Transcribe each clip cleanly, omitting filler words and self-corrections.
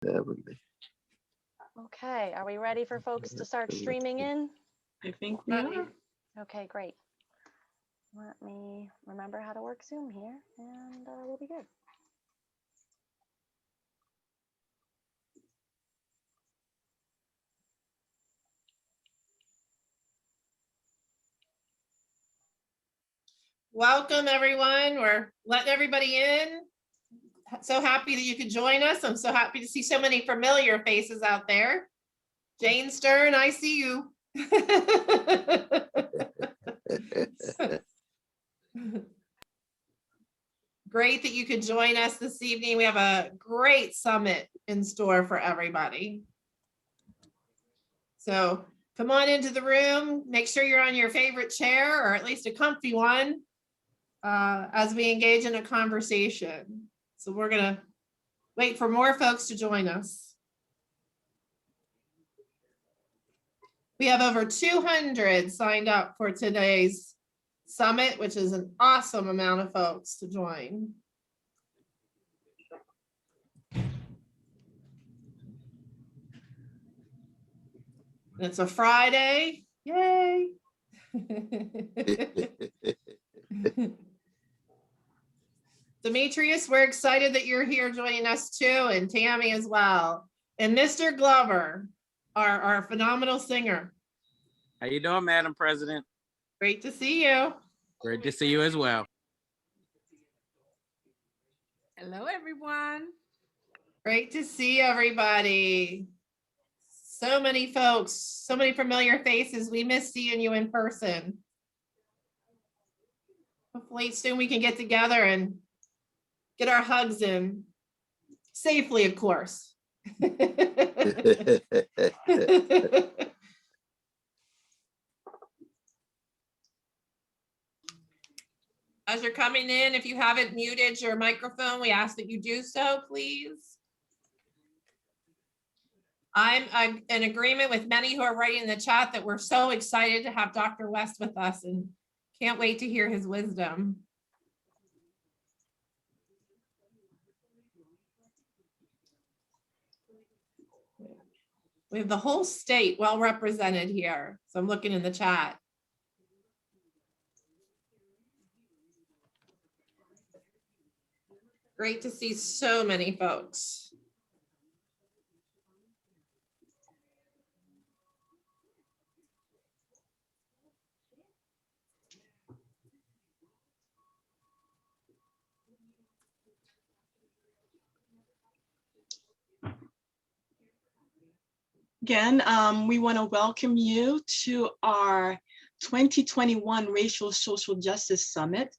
Okay, are we ready for folks to start streaming in? I think we are. Okay, great. Let me remember how to work Zoom here, and we'll be good. Welcome, everyone. We're letting everybody in. So happy that you could join us. I'm so happy to see so many familiar faces out there. Jane Stern, I see you. Great that you could join us this evening. We have a great summit in store for everybody. So come on into the room. Make sure you're on your favorite chair, or at least a comfy one, as we engage in a conversation. So we're gonna wait for more folks to join us. We have over 200 signed up for today's summit, which is an awesome amount of folks to join. It's a Friday, yay. Demetrius, we're excited that you're here joining us too, and Tammy as well. And Mr. Glover, our phenomenal singer. How you doing, Madam President? Great to see you. Great to see you as well. Hello, everyone. Great to see everybody. So many folks, so many familiar faces. We miss seeing you in person. Hopefully soon we can get together and get our hugs in. Safely, of course. As you're coming in, if you haven't muted your microphone, we ask that you do so, please. I'm in agreement with many who are writing in the chat that we're so excited to have Dr. West with us and can't wait to hear his wisdom. We have the whole state well represented here. So I'm looking in the chat. Great to see so many folks. Again, we want to welcome you to our 2021 Racial Social Justice Summit.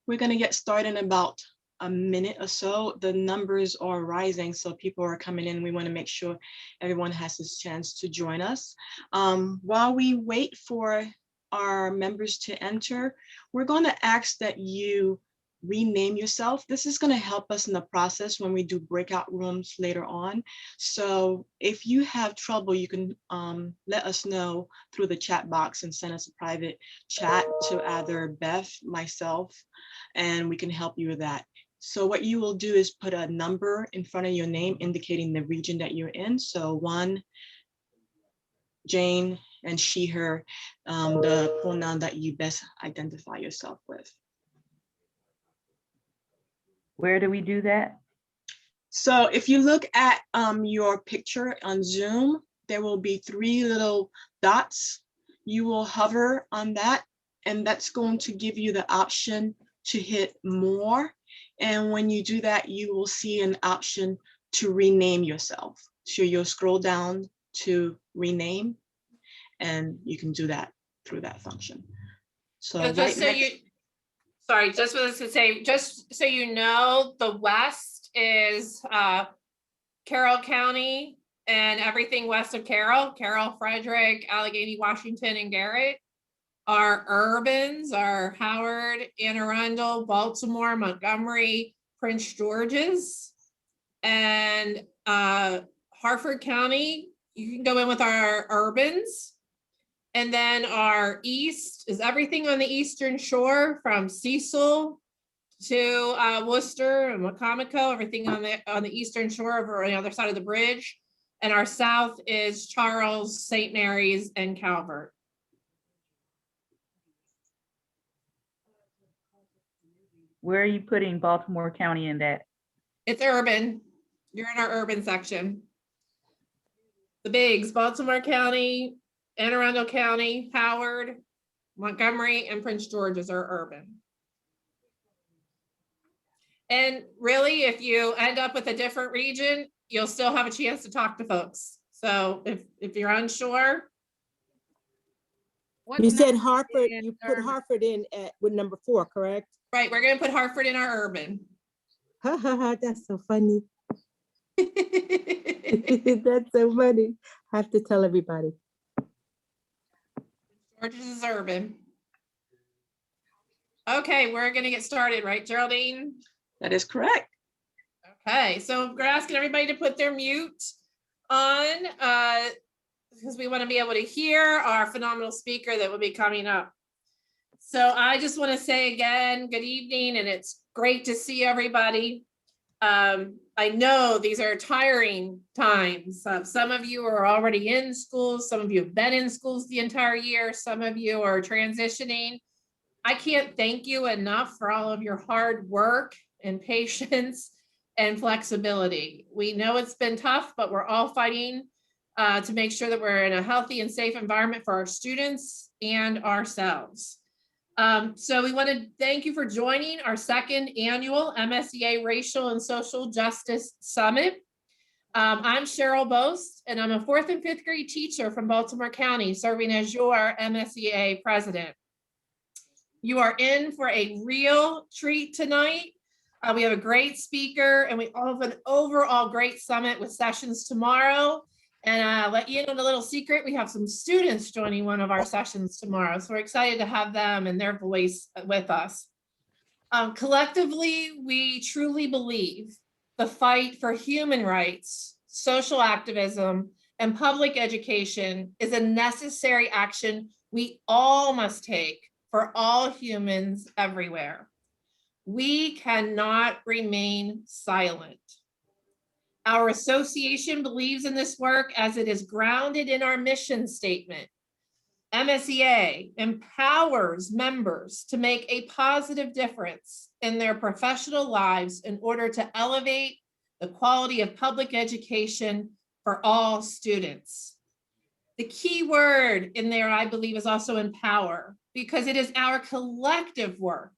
We're going to get started in about a minute or so. The numbers are rising, so people are coming in. We want to make sure everyone has this chance to join us. While we wait for our members to enter, we're going to ask that you rename yourself. This is going to help us in the process when we do breakout rooms later on. So if you have trouble, you can let us know through the chat box and send us a private chat to either Beth, myself, and we can help you with that. So what you will do is put a number in front of your name indicating the region that you're in. So 1, Jane, and she, her, the pronoun that you best identify yourself with. Where do we do that? So if you look at your picture on Zoom, there will be 3 little dots. You will hover on that, and that's going to give you the option to hit more. And when you do that, you will see an option to rename yourself. So you'll scroll down to rename, and you can do that through that function. So just so you, sorry, just what I was gonna say, just so you know, the West is Carroll County and everything west of Carroll, Frederick, Allegheny, Washington, and Garrett. Our urbans are Howard, Anne Arundel, Baltimore, Montgomery, Prince George's, and Harford County. You can go in with our urbans. And then our east is everything on the Eastern Shore from Cecil to Worcester and Wacomico, everything on the eastern shore or on the other side of the bridge. And our south is Charles, St. Mary's, and Calvert. Where are you putting Baltimore County in that? It's urban. You're in our urban section. The bigs, Baltimore County, Anne Arundel County, Howard, Montgomery, and Prince George's are urban. And really, if you end up with a different region, you'll still have a chance to talk to folks. So if you're unsure. You said Hartford, you put Hartford in with number 4, correct? Right, we're gonna put Hartford in our urban. Ha ha ha, that's so funny. That's so funny. I have to tell everybody. George's is urban. Okay, we're gonna get started, right, Geraldine? That is correct. Okay, so we're asking everybody to put their mute on because we want to be able to hear our phenomenal speaker that will be coming up. So I just want to say again, good evening, and it's great to see everybody. I know these are tiring times. Some of you are already in schools. Some of you have been in schools the entire year. Some of you are transitioning. I can't thank you enough for all of your hard work and patience and flexibility. We know it's been tough, but we're all fighting to make sure that we're in a healthy and safe environment for our students and ourselves. So we want to thank you for joining our second annual MSEA Racial and Social Justice Summit. I'm Cheryl Boast, and I'm a 4th and 5th grade teacher from Baltimore County, serving as your MSEA president. You are in for a real treat tonight. We have a great speaker, and we have an overall great summit with sessions tomorrow. And let you in on a little secret, we have some students joining one of our sessions tomorrow. So we're excited to have them and their voice with us. Collectively, we truly believe the fight for human rights, social activism, and public education is a necessary action we all must take for all humans everywhere. We cannot remain silent. Our association believes in this work as it is grounded in our mission statement. MSEA empowers members to make a positive difference in their professional lives in order to elevate the quality of public education for all students. The key word in there, I believe, is also empower, because it is our collective work,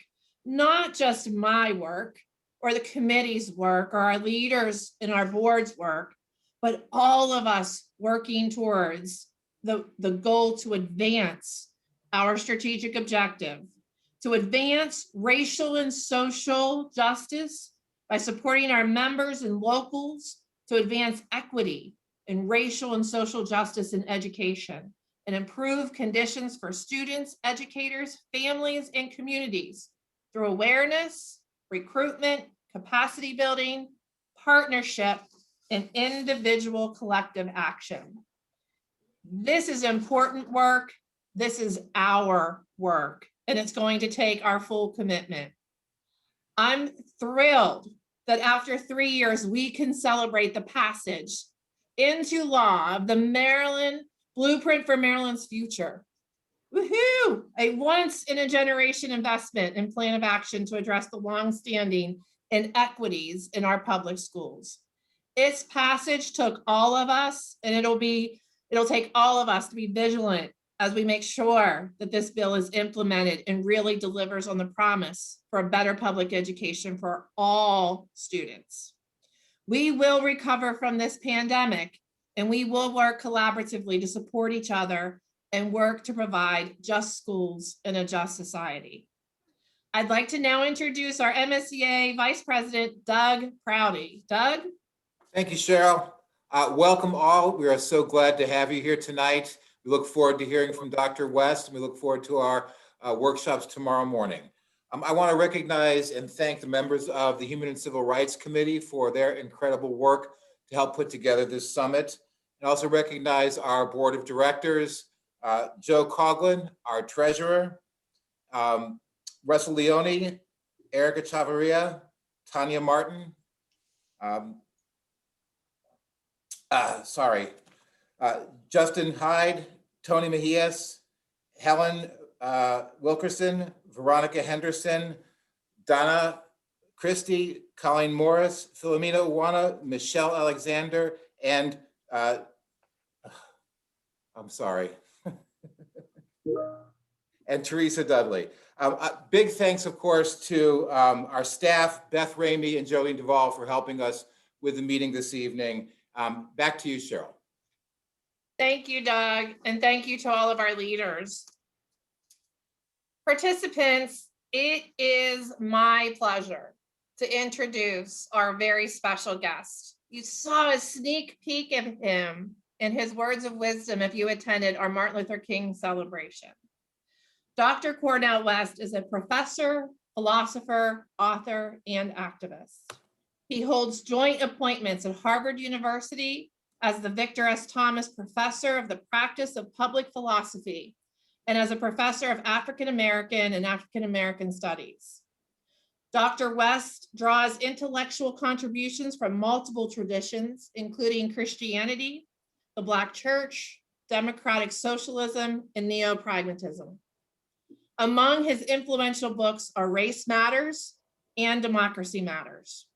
not just my work or the committee's work or our leaders in our board's work, but all of us working towards the goal to advance our strategic objective, to advance racial and social justice by supporting our members and locals, to advance equity in racial and social justice in education, and improve conditions for students, educators, families, and communities through awareness, recruitment, capacity building, partnership, and individual collective action. This is important work. This is our work, and it's going to take our full commitment. I'm thrilled that after 3 years, we can celebrate the passage into law of the Maryland Blueprint for Maryland's Future. Woohoo! A once-in-a-generation investment and plan of action to address the longstanding inequities in our public schools. Its passage took all of us, and it'll take all of us to be vigilant as we make sure that this bill is implemented and really delivers on the promise for a better public education for all students. We will recover from this pandemic, and we will work collaboratively to support each other and work to provide just schools and a just society. I'd like to now introduce our MSEA Vice President, Doug Prouty. Doug? Thank you, Cheryl. Welcome all. We are so glad to have you here tonight. We look forward to hearing from Dr. West, and we look forward to our workshops tomorrow morning. I want to recognize and thank the members of the Human and Civil Rights Committee for their incredible work to help put together this summit. And also recognize our board of directors, Joe Coughlin, our treasurer, Russell Leone, Erica Chavarria, Tanya Martin, Justin Hyde, Tony Mejias, Helen Wilkerson, Veronica Henderson, Donna Christie, Colleen Morris, Philomena Uwana, Michelle Alexander, and I'm sorry, and Teresa Dudley. Big thanks, of course, to our staff, Beth Ramey and Jolene Duvall, for helping us with the meeting this evening. Back to you, Cheryl. Thank you, Doug, and thank you to all of our leaders. Participants, it is my pleasure to introduce our very special guest. You saw a sneak peek of him and his words of wisdom if you attended our Martin Luther King celebration. Dr. Cornel West is a professor, philosopher, author, and activist. He holds joint appointments at Harvard University as the Victor S. Thomas Professor of the Practice of Public Philosophy and as a professor of African American and African American Studies. Dr. West draws intellectual contributions from multiple traditions, including Christianity, the Black Church, democratic socialism, and neo-pragmatism. Among his influential books are Race Matters and Democracy Matters.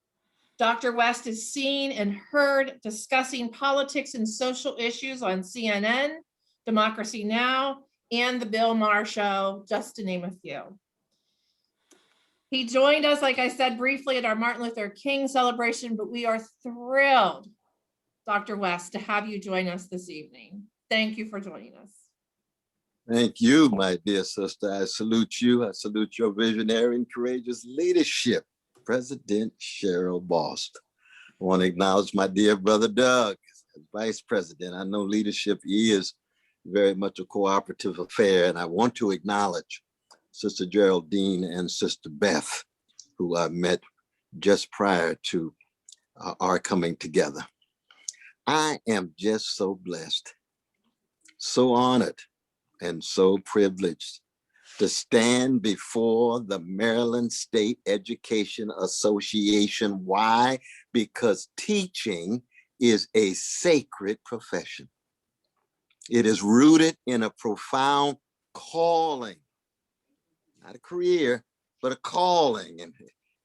Dr. West is seen and heard discussing politics and social issues on CNN, Democracy Now!, and The Bill Maher Show, just to name a few. He joined us, like I said, briefly at our Martin Luther King celebration, but we are thrilled, Dr. West, to have you join us this evening. Thank you for joining us. Thank you, my dear sister. I salute you. I salute your visionary and courageous leadership, President Cheryl Bost. I want to acknowledge my dear brother Doug as Vice President. I know leadership is very much a cooperative affair, and I want to acknowledge Sister Geraldine and Sister Beth, who I met just prior to our coming together. I am just so blessed, so honored, and so privileged to stand before the Maryland State Education Association. Why? Because teaching is a sacred profession. It is rooted in a profound calling, not a career, but a calling. And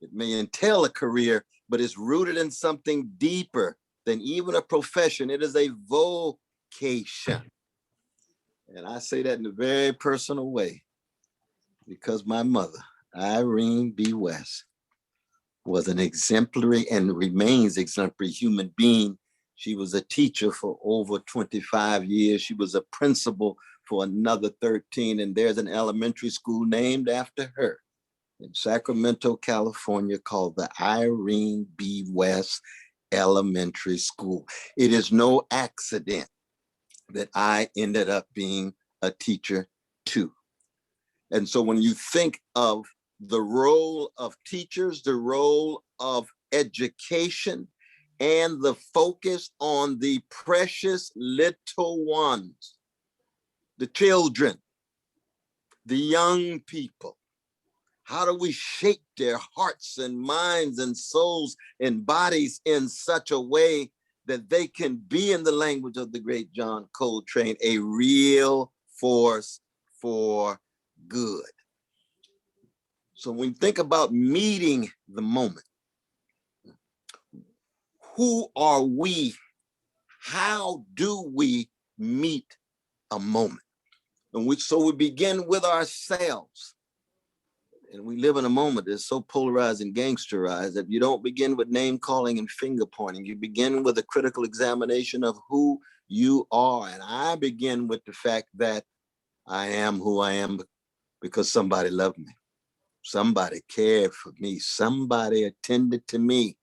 it may entail a career, but it's rooted in something deeper than even a profession. It is a vocation. And I say that in a very personal way because my mother, Irene B. West, was an exemplary and remains exemplary human being. She was a teacher for over 25 years. She was a principal for another 13. And there's an elementary school named after her in Sacramento, California, called the Irene B. West Elementary School. It is no accident that I ended up being a teacher too. And so when you think of the role of teachers, the role of education, and the focus on the precious little ones, the children, the young people, how do we shape their hearts and minds and souls and bodies in such a way that they can be, in the language of the great John Coltrane, a real force for good? So when you think about meeting the moment, who are we? How do we meet a moment? And we begin with ourselves. And we live in a moment that's so polarized and gangsterized that you don't begin with name calling and finger pointing. You begin with a critical examination of who you are. And I begin with the fact that I am who I am because somebody loved me. Somebody cared for me. Somebody attended to me.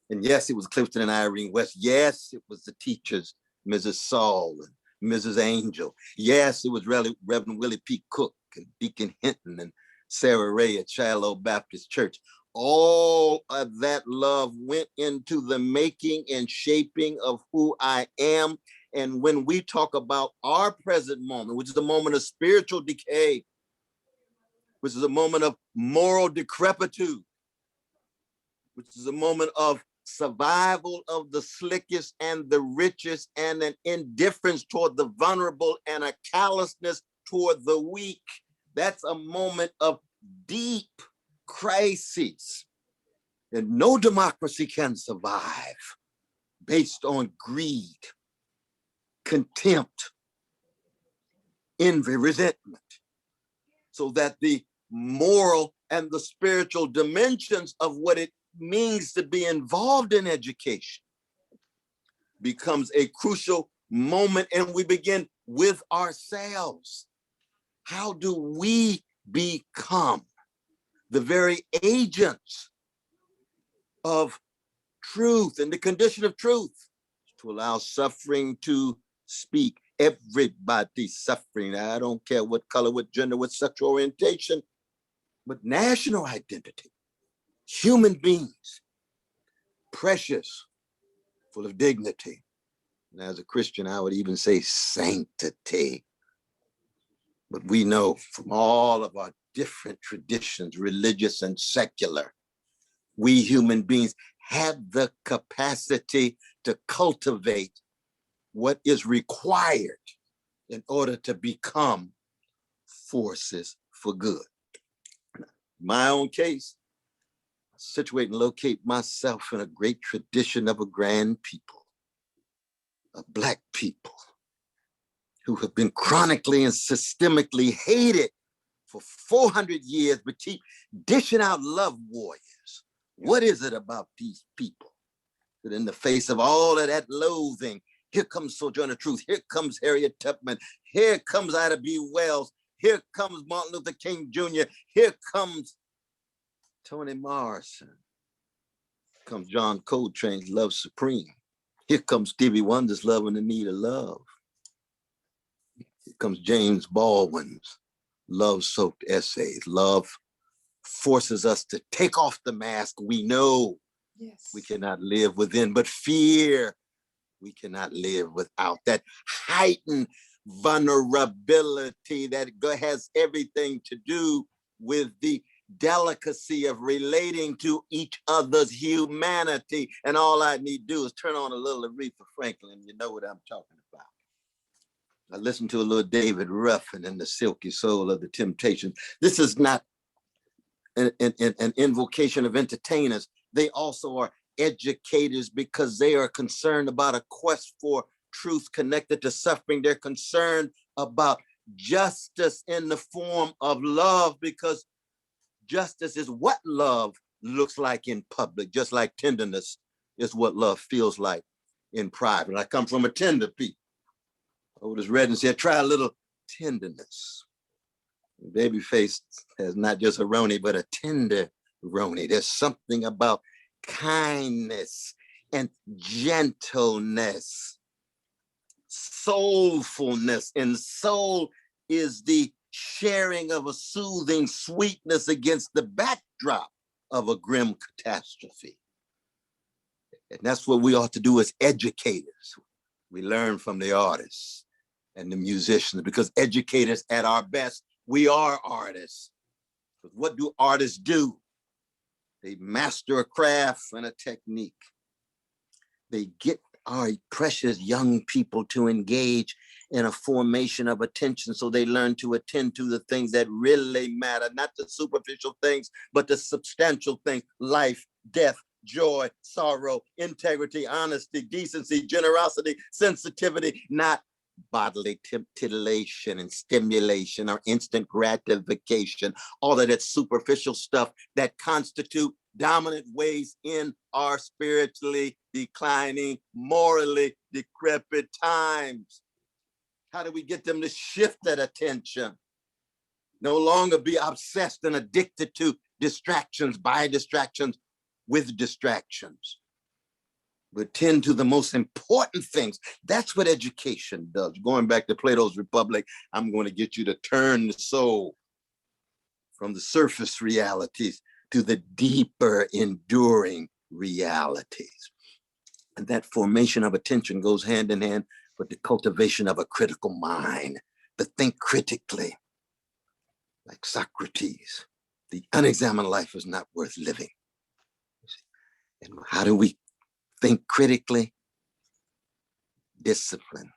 And yes, it was Clifton and Irene West. Yes, it was the teachers, Mrs. Saul and Mrs. Angel. Yes, it was Reverend Willie P. Cook and Deacon Hinton and Sarah Ray at Shiloh Baptist Church. All of that love went into the making and shaping of who I am. And when we talk about our present moment, which is the moment of spiritual decay, which is a moment of moral decrepitude, which is a moment of survival of the slickest and the richest, and an indifference toward the vulnerable and a callousness toward the weak. That's a moment of deep crises. And no democracy can survive based on greed, contempt, envy, resentment, so that the moral and the spiritual dimensions of what it means to be involved in education becomes a crucial moment, and we begin with ourselves. How do we become the very agents of truth and the condition of truth to allow suffering to speak? Everybody suffering. I don't care what color, what gender, what sexual orientation, but national identity. Human beings, precious, full of dignity. And as a Christian, I would even say sanctity. But we know from all of our different traditions, religious and secular, we human beings have the capacity to cultivate what is required in order to become forces for good. My own case, I situate and locate myself in a great tradition of a grand people, of Black people who have been chronically and systemically hated for 400 years, but keep dishing out love warriors. What is it about these people that in the face of all of that loathing, here comes Sojourner Truth, here comes Harriet Tubman, here comes Ida B. Wells, here comes Martin Luther King Jr., here comes Toni Morrison, comes John Coltrane's Love Supreme, here comes Stevie Wonder's Love in the Need of Love, here comes James Baldwin's love-soaked essays. Love forces us to take off the mask we know we cannot live within, but fear we cannot live without. That heightened vulnerability that has everything to do with the delicacy of relating to each other's humanity. And all I need to do is turn on a little Aretha Franklin. You know what I'm talking about. I listened to a little David Ruffin and the Silky Soul of the Temptations. This is not an invocation of entertainers. They also are educators because they are concerned about a quest for truth connected to suffering. They're concerned about justice in the form of love, because justice is what love looks like in public, just like tenderness is what love feels like in private. I come from a tender people. Otis Redding said, try a little tenderness. Babyface has not just a roni, but a tender roni. There's something about kindness and gentleness, soulfulness, and soul is the sharing of a soothing sweetness against the backdrop of a grim catastrophe. And that's what we ought to do as educators. We learn from the artists and the musicians, because educators at our best, we are artists. But what do artists do? They master a craft and a technique. They get our precious young people to engage in a formation of attention, so they learn to attend to the things that really matter, not the superficial things, but the substantial things: life, death, joy, sorrow, integrity, honesty, decency, generosity, sensitivity, not bodily titillation and stimulation or instant gratification, all of that superficial stuff that constitute dominant ways in our spiritually declining, morally decrepit times. How do we get them to shift that attention? No longer be obsessed and addicted to distractions, by distractions, with distractions, but tend to the most important things. That's what education does. Going back to Plato's Republic, I'm going to get you to turn the soul from the surface realities to the deeper, enduring realities. And that formation of attention goes hand in hand with the cultivation of a critical mind, to think critically. like Socrates, the unexamined life is not worth living. And how do we think critically? Discipline.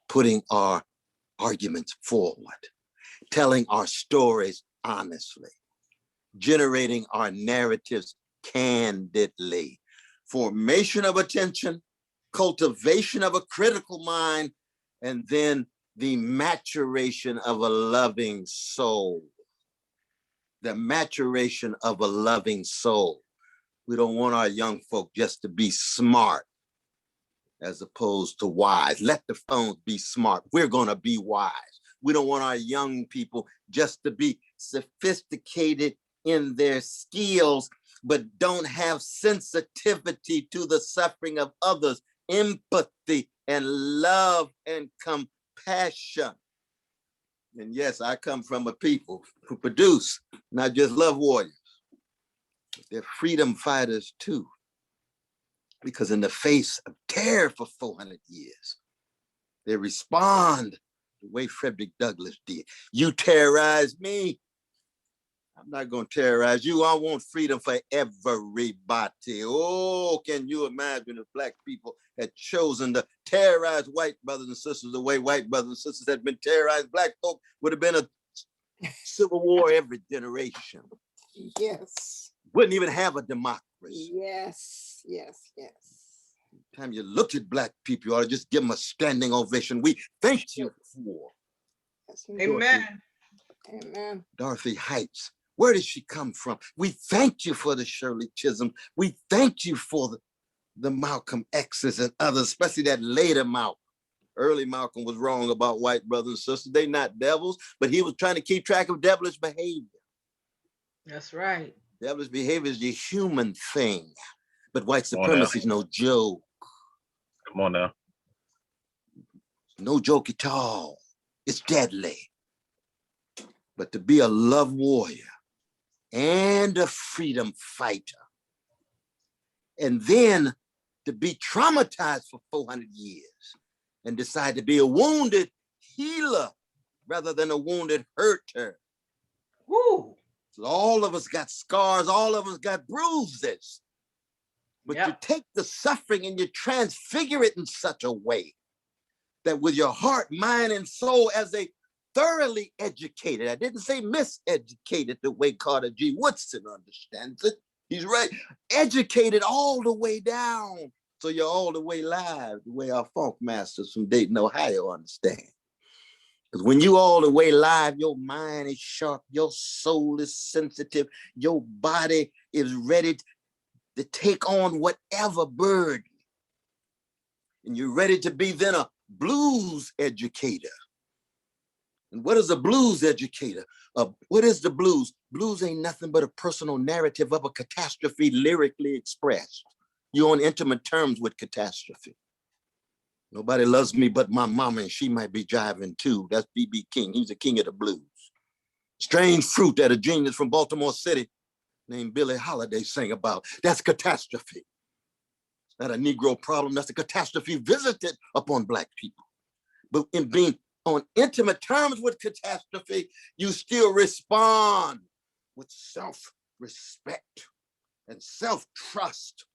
Putting our arguments forward, telling our stories honestly, generating our narratives candidly, formation of attention, cultivation of a critical mind, and then the maturation of a loving soul. The maturation of a loving soul. We don't want our young folk just to be smart as opposed to wise. Let the phones be smart. We're going to be wise. We don't want our young people just to be sophisticated in their skills, but don't have sensitivity to the suffering of others, empathy and love and compassion. And yes, I come from a people who produce not just love warriors, but they're freedom fighters too. Because in the face of terror for 400 years, they respond the way Frederick Douglass did. You terrorize me, I'm not going to terrorize you. I want freedom for everybody. Oh, can you imagine if Black people had chosen to terrorize white brothers and sisters the way white brothers and sisters had been terrorized? Black folk would have been a civil war every generation. Yes. Wouldn't even have a democracy. Yes, yes, yes. Time you look at Black people, you ought to just give them a standing ovation. We thank you for. Yes, Amen. Amen. Dorothy Heights. Where did she come from? We thank you for the Shirley Chisholm. We thank you for the Malcolm X's and others, especially that later Malcolm. Early Malcolm was wrong about white brothers and sisters. They're not devils, but he was trying to keep track of devilish behavior. That's right. Devilish behavior is the human thing, but white supremacy is no joke. Come on now. No joke at all. It's deadly. But to be a love warrior and a freedom fighter, and then to be traumatized for 400 years and decide to be a wounded healer rather than a wounded hurter. Woo. So all of us got scars, all of us got bruises. But you take the suffering and you transfigure it in such a way that with your heart, mind, and soul as a thoroughly educated, I didn't say miseducated the way Carter G. Woodson understands it. He's right. Educated all the way down. So you're all the way live, the way our funk masters from Dayton, Ohio understand. Because when you all the way live, your mind is sharp, your soul is sensitive, your body is ready to take on whatever burden. And you're ready to be then a blues educator. And what is a blues educator? What is the blues? Blues ain't nothing but a personal narrative of a catastrophe lyrically expressed. You're on intimate terms with catastrophe. Nobody loves me but my mama, and she might be jiving too. That's B.B. King. He's the king of the blues. Strange fruit that a genius from Baltimore City named Billie Holiday sang about. That's catastrophe. It's not a Negro problem. That's a catastrophe visited upon Black people. But in being on intimate terms with catastrophe, you still respond with self-respect and self-trust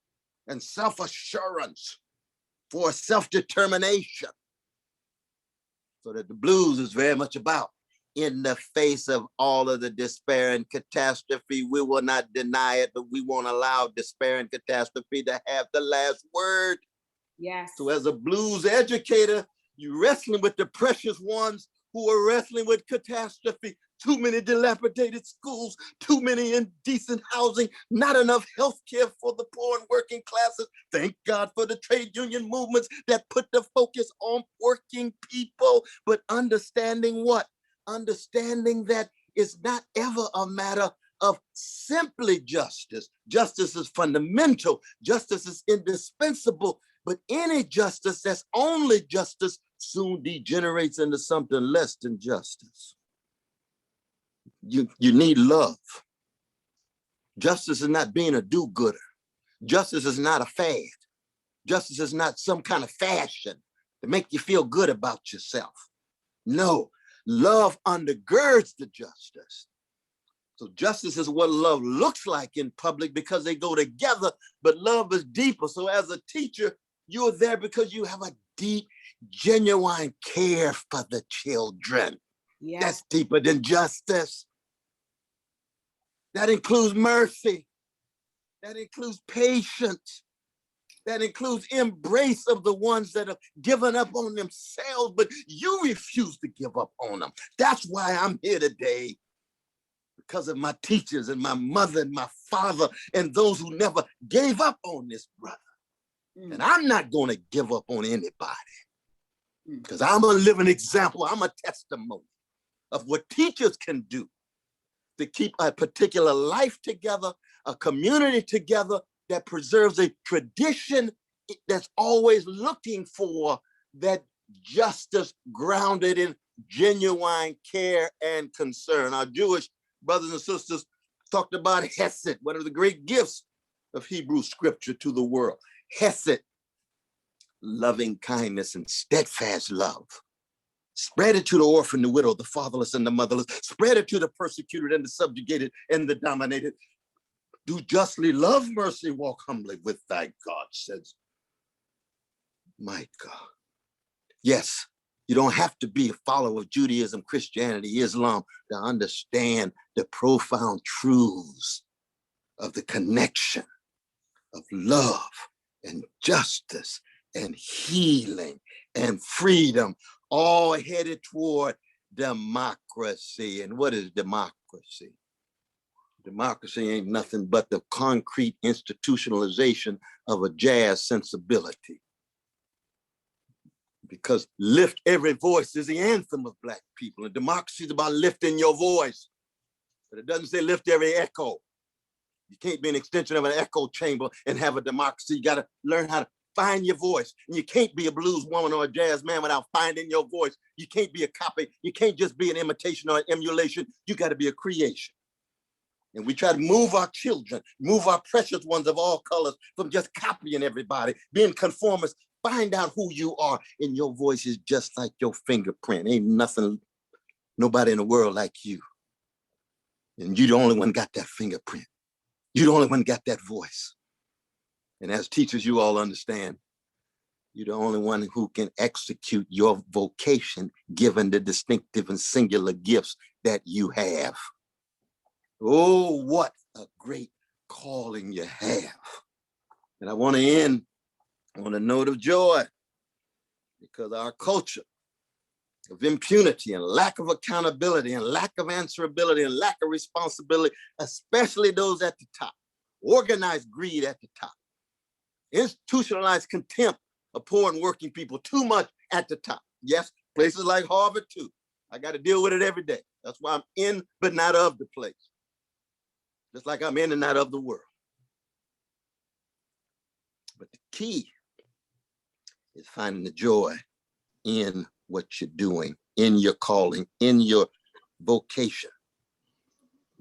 and self-assurance for self-determination. So that the blues is very much about, in the face of all of the despair and catastrophe, we will not deny it, but we won't allow despair and catastrophe to have the last word. Yes. So as a blues educator, you're wrestling with the precious ones who are wrestling with catastrophe. Too many dilapidated schools, too many indecent housing, not enough health care for the poor and working classes. Thank God for the trade union movements that put the focus on working people, but understanding what? Understanding that it's not ever a matter of simply justice. Justice is fundamental. Justice is indispensable. But any justice that's only justice soon degenerates into something less than justice. You need love. Justice is not being a do-gooder. Justice is not a fad. Justice is not some kind of fashion to make you feel good about yourself. No, Love undergirds the justice. So justice is what love looks like in public because they go together, but love is deeper. So as a teacher, you're there because you have a deep, genuine care for the children. Yes. That's deeper than justice. That includes mercy. That includes patience. That includes embrace of the ones that have given up on themselves, but you refuse to give up on them. That's why I'm here today. Because of my teachers and my mother and my father and those who never gave up on this brother. And I'm not going to give up on anybody because I'm a living example. I'm a testimony of what teachers can do to keep a particular life together, a community together that preserves a tradition that's always looking for that justice grounded in genuine care and concern. Our Jewish brothers and sisters talked about Hesed, one of the great gifts of Hebrew scripture to the world. Hesed, loving kindness and steadfast love. Spread it to the orphan, the widow, the fatherless, and the motherless. Spread it to the persecuted and the subjugated and the dominated. Do justly, love mercy, walk humbly with thy God, says my God. Yes, you don't have to be a follower of Judaism, Christianity, Islam to understand the profound truths of the connection of love and justice and healing and freedom, all headed toward democracy. And what is democracy? Democracy ain't nothing but the concrete institutionalization of a jazz sensibility. Because lift every voice is the anthem of Black people. And democracy is about lifting your voice. But it doesn't say lift every echo. You can't be an extension of an echo chamber and have a democracy. You got to learn how to find your voice. And you can't be a blues woman or a jazz man without finding your voice. You can't be a copy. You can't just be an imitation or an emulation. You got to be a creation. And we try to move our children, move our precious ones of all colors from just copying everybody, being conformists. Find out who you are, and your voice is just like your fingerprint. Ain't nothing, nobody in the world like you. And you the only one got that fingerprint. You the only one got that voice. And as teachers, you all understand, you're the only one who can execute your vocation given the distinctive and singular gifts that you have. Oh, what a great calling you have. And I want to end on a note of joy, because our culture of impunity and lack of accountability and lack of answerability and lack of responsibility, especially those at the top, organized greed at the top, institutionalized contempt of poor and working people too much at the top. Yes, places like Harvard too. I got to deal with it every day. That's why I'm in but not of the place. Just like I'm in and not of the world. But the key is finding the joy in what you're doing, in your calling, in your vocation.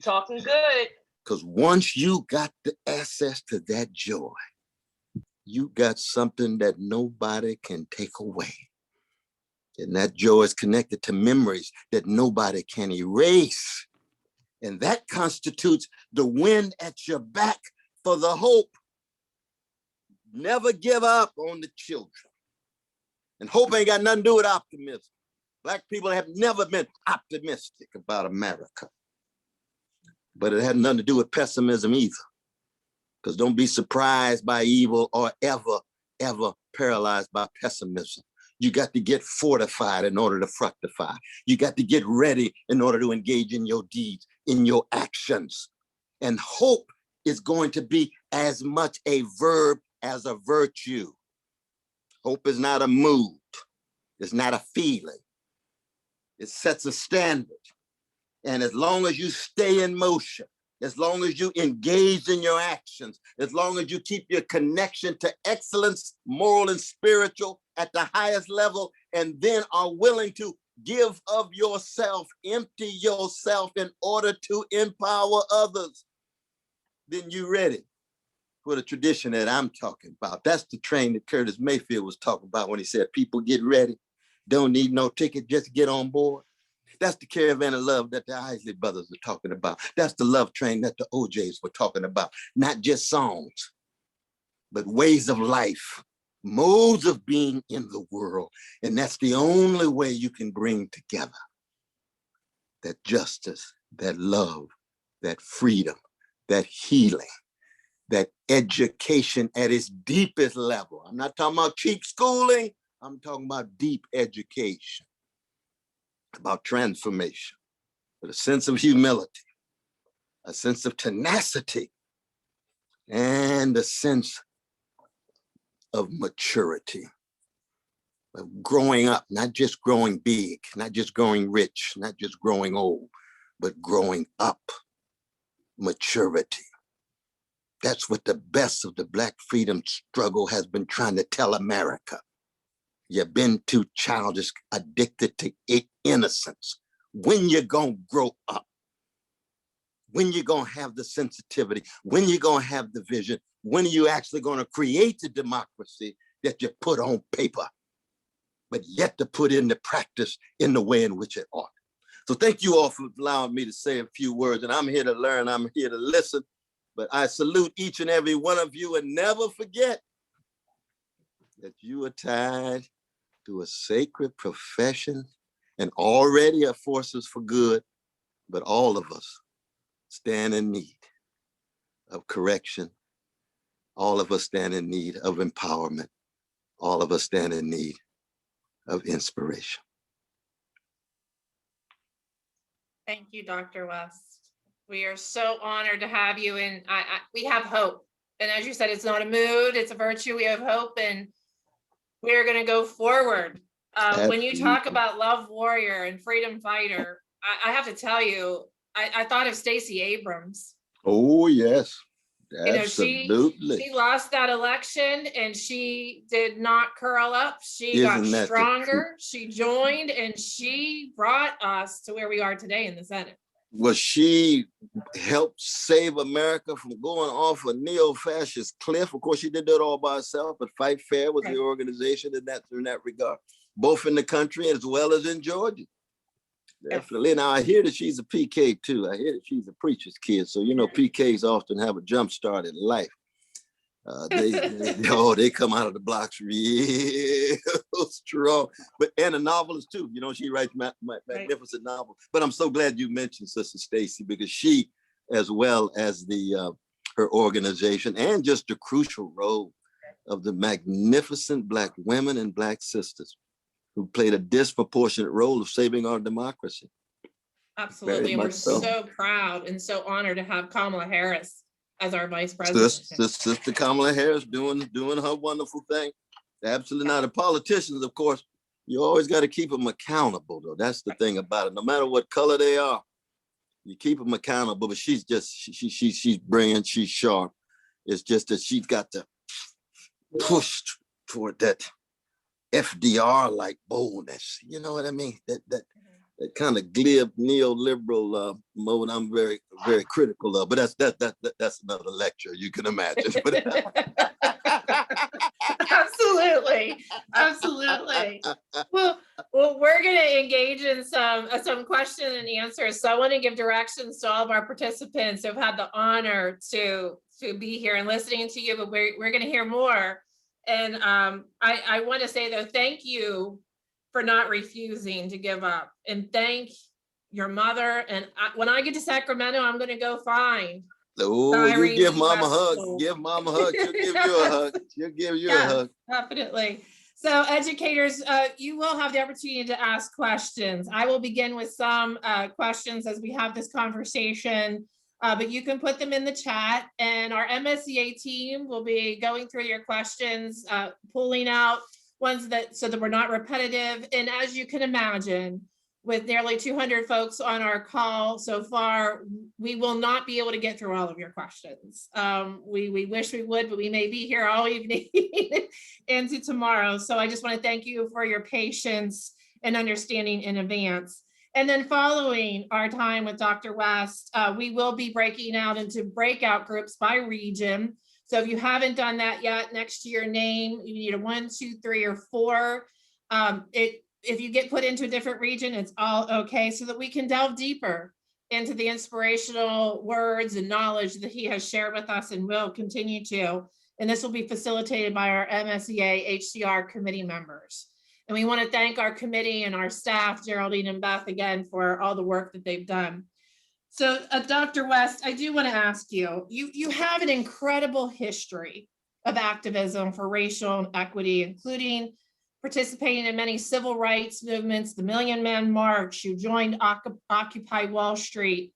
Talking good. Because once you got the access to that joy, you got something that nobody can take away. And that joy is connected to memories that nobody can erase. And that constitutes the wind at your back for the hope. Never give up on the children. And hope ain't got nothing to do with optimism. Black people have never been optimistic about America. But it had nothing to do with pessimism either. Because don't be surprised by evil or ever paralyzed by pessimism. You got to get fortified in order to fructify. You got to get ready in order to engage in your deeds, in your actions. And hope is going to be as much a verb as a virtue. Hope is not a mood. It's not a feeling. It sets a standard. And as long as you stay in motion, as long as you engage in your actions, as long as you keep your connection to excellence, moral and spiritual at the highest level, and then are willing to give of yourself, empty yourself in order to empower others, then you're ready for the tradition that I'm talking about. That's the train that Curtis Mayfield was talking about when he said, people get ready, don't need no ticket, just get on board. That's the caravan of love that the Isley brothers are talking about. That's the love train that the OJs were talking about. Not just songs, but ways of life, modes of being in the world. And that's the only way you can bring together that justice, that love, that freedom, that healing, that education at its deepest level. I'm not talking about cheap schooling. I'm talking about deep education, about transformation, with a sense of humility, a sense of tenacity, and a sense of maturity, of growing up, not just growing big, not just growing rich, not just growing old, but growing up, maturity. That's what the best of the Black freedom struggle has been trying to tell America. You've been too childish, addicted to innocence. When you're gonna grow up, when you're gonna have the sensitivity, when you're gonna have the vision, when are you actually gonna create the democracy that you put on paper, but yet to put into practice in the way in which it ought. So thank you all for allowing me to say a few words, and I'm here to learn, I'm here to listen, but I salute each and every one of you, and never forget that you are tied to a sacred profession and already are forces for good, but all of us stand in need of correction. All of us stand in need of empowerment. All of us stand in need of inspiration. Thank you, Dr. West. We are so honored to have you, and we have hope. And as you said, it's not a mood, it's a virtue. We have hope, and we're going to go forward. When you talk about love warrior and freedom fighter, I have to tell you, I thought of Stacey Abrams. Oh, yes. You know, Absolutely. she lost that election and she did not curl up. She got Isn't that the stronger. She joined and she brought us to where we are today in the Senate. Well, she helped save America from going off a neo-fascist cliff. Of course, she did that all by herself, but Fight Fair was the organization in that regard, both in the country as well as in Georgia. Definitely. Now, I hear that she's a PK too. I hear that she's a preacher's kid. So, you know, PKs often have a jump start in life. They come out of the blocks real strong. And a novelist too. You know, she writes magnificent novels. But I'm so glad you mentioned Sister Stacey, because she, as well as her organization, and just the crucial role of the magnificent Black women and Black sisters who played a disproportionate role of saving our democracy. Absolutely. And we're so proud and so honored to have Kamala Harris as our vice president. Sister Kamala Harris doing her wonderful thing. Absolutely not. The politicians, of course, you always got to keep them accountable, though. That's the thing about it. No matter what color they are, you keep them accountable. But she's brilliant. She's sharp. It's just that she's got to push toward that FDR-like boldness. You know what I mean? That kind of glib neoliberal mode I'm very, very critical of. But that's another lecture, you can imagine. Absolutely. Well, we're going to engage in some question and answers. So I want to give directions to all of our participants who have had the honor to be here and listening to you, but we're going to hear more. And I want to say, though, thank you for not refusing to give up, and thank your mother. And when I get to Sacramento, I'm going to go find. Oh, you give Mom a hug. Give Mom a hug. She'll give you a hug. She'll give you a hug. Definitely. So educators, you will have the opportunity to ask questions. I will begin with some questions as we have this conversation, but you can put them in the chat, and our MSEA team will be going through your questions, pulling out ones so that we're not repetitive. And as you can imagine, with nearly 200 folks on our call so far, we will not be able to get through all of your questions. We wish we would, but we may be here all evening into tomorrow. So I just want to thank you for your patience and understanding in advance. And then following our time with Dr. West, we will be breaking out into breakout groups by region. So if you haven't done that yet, next to your name, you need a 1, 2, 3, or 4. if you get put into a different region, it's all okay, so that we can delve deeper into the inspirational words and knowledge that he has shared with us and will continue to. And this will be facilitated by our MSEA HCR committee members. And we want to thank our committee and our staff, Geraldine and Beth, again, for all the work that they've done. So Dr. West, I do want to ask you, you have an incredible history of activism for racial equity, including participating in many civil rights movements, the Million Man March. You joined Occupy Wall Street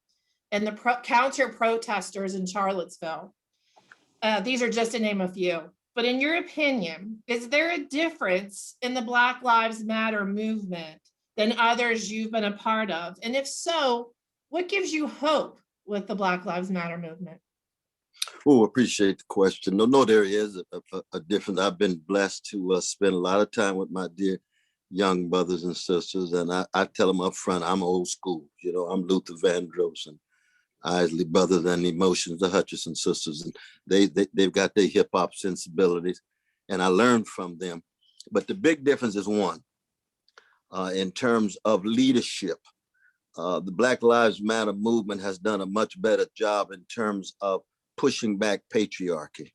and the counter protesters in Charlottesville. These are just to name a few. But in your opinion, is there a difference in the Black Lives Matter movement than others you've been a part of? And if so, what gives you hope with the Black Lives Matter movement? Oh, appreciate the question. No, there is a difference. I've been blessed to spend a lot of time with my dear young brothers and sisters, and I tell them up front, I'm old school. You know, I'm Luther Vandross and Isley Brothers and Emotions, the Hutchison sisters, and they've got their hip hop sensibilities, and I learned from them. But the big difference is one, in terms of leadership. The Black Lives Matter movement has done a much better job in terms of pushing back patriarchy,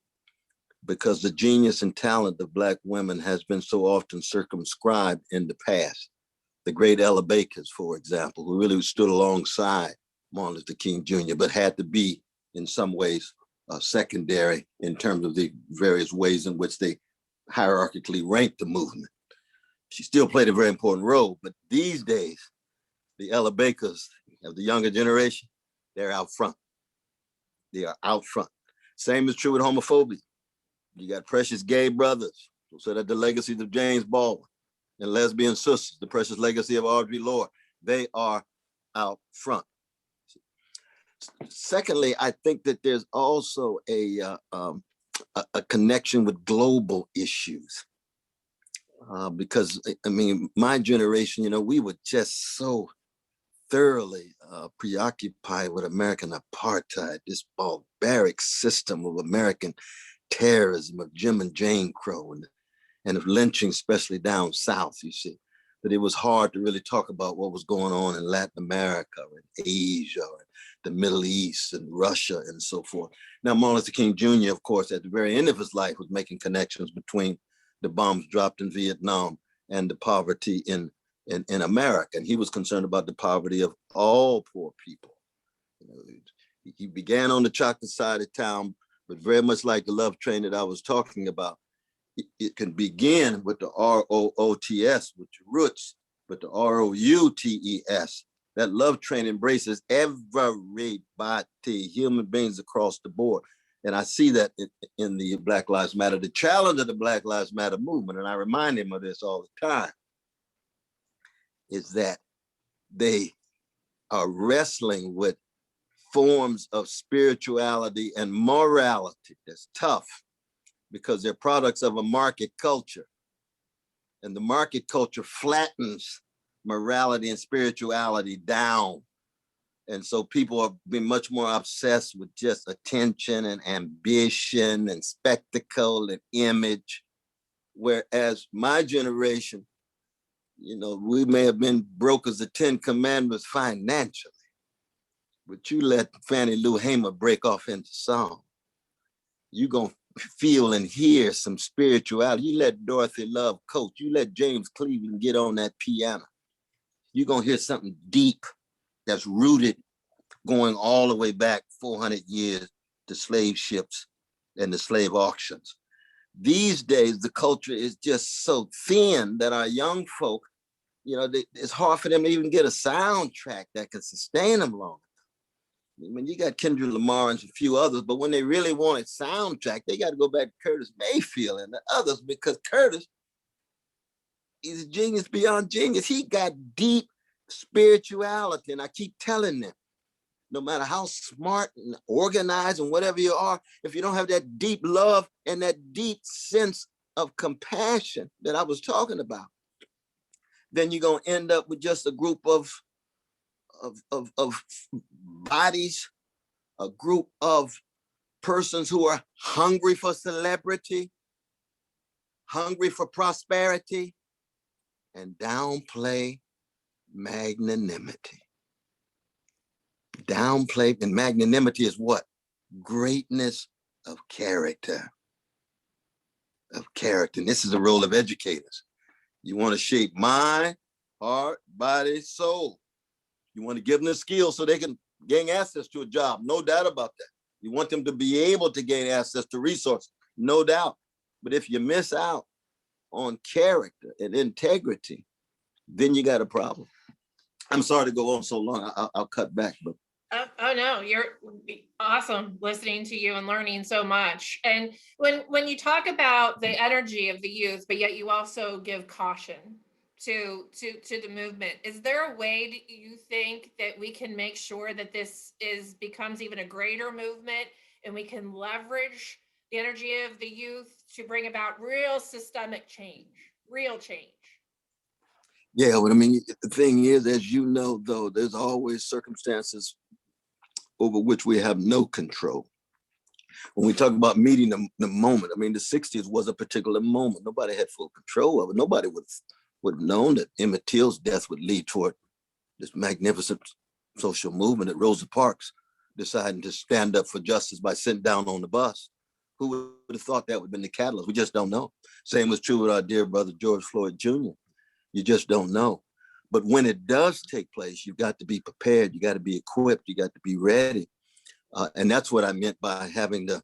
because the genius and talent of Black women has been so often circumscribed in the past. The great Ella Bakers, for example, who really stood alongside Martin Luther King Jr., but had to be in some ways secondary in terms of the various ways in which they hierarchically ranked the movement. She still played a very important role, but these days, the Ella Bakers of the younger generation, they're out front. They are out front. Same is true with homophobia. You got precious gay brothers, so that the legacies of James Baldwin, and lesbian sisters, the precious legacy of Audre Lorde, they are out front. Secondly, I think that there's also a connection with global issues. Because, I mean, my generation, you know, we were just so thoroughly preoccupied with American apartheid, this barbaric system of American terrorism, of Jim and Jane Crow, and of lynching, especially down south, you see, that it was hard to really talk about what was going on in Latin America, or in Asia, or the Middle East, and Russia, and so forth. Now, Martin Luther King Jr., of course, at the very end of his life, was making connections between the bombs dropped in Vietnam and the poverty in America. And he was concerned about the poverty of all poor people. You know, he began on the chocolate side of town, but very much like the love train that I was talking about, it can begin with the ROOTS, with your roots, but the ROUTES, that love train embraces everybody, human beings across the board. And I see that in the Black Lives Matter, the challenge of the Black Lives Matter movement, and I remind him of this all the time, is that they are wrestling with forms of spirituality and morality that's tough, because they're products of a market culture. And the market culture flattens morality and spirituality down. And so people are being much more obsessed with just attention and ambition and spectacle and image. Whereas my generation, you know, we may have been broke as the 10 Commandments financially, but you let Fannie Lou Hamer break off into song. You're going to feel and hear some spirituality. You let Dorothy Love coach. You let James Cleveland get on that piano. You're going to hear something deep that's rooted going all the way back 400 years to slave ships and the slave auctions. These days, the culture is just so thin that our young folk, you know, it's hard for them to even get a soundtrack that can sustain them long. I mean, you got Kendrick Lamar and a few others, but when they really want a soundtrack, they got to go back to Curtis Mayfield and the others, because Curtis is a genius beyond genius. He got deep spirituality, and I keep telling them, no matter how smart and organized and whatever you are, if you don't have that deep love and that deep sense of compassion that I was talking about, then you're going to end up with just a group of bodies, a group of persons who are hungry for celebrity, hungry for prosperity, and downplay magnanimity. Downplay, and magnanimity is what? Greatness of character. Of character. And this is the role of educators. You want to shape mind, heart, body, soul. You want to give them the skills so they can gain access to a job. No doubt about that. You want them to be able to gain access to resources. No doubt. But if you miss out on character and integrity, then you got a problem. I'm sorry to go on so long. I'll cut back, but Oh no, you're awesome listening to you and learning so much. And when you talk about the energy of the youth, but yet you also give caution to the movement, is there a way that you think that we can make sure that this becomes even a greater movement and we can leverage the energy of the youth to bring about real systemic change, real change? yeah, but I mean, the thing is, as you know, though, there's always circumstances over which we have no control. When we talk about meeting the moment, I mean, the 60s was a particular moment. Nobody had full control of it. Nobody would have known that Emmett Till's death would lead toward this magnificent social movement at Rosa Parks deciding to stand up for justice by sitting down on the bus. Who would have thought that would have been the catalyst? We just don't know. Same was true with our dear brother, George Floyd Jr. You just don't know. But when it does take place, you've got to be prepared. You got to be equipped. You got to be ready. And that's what I meant by having the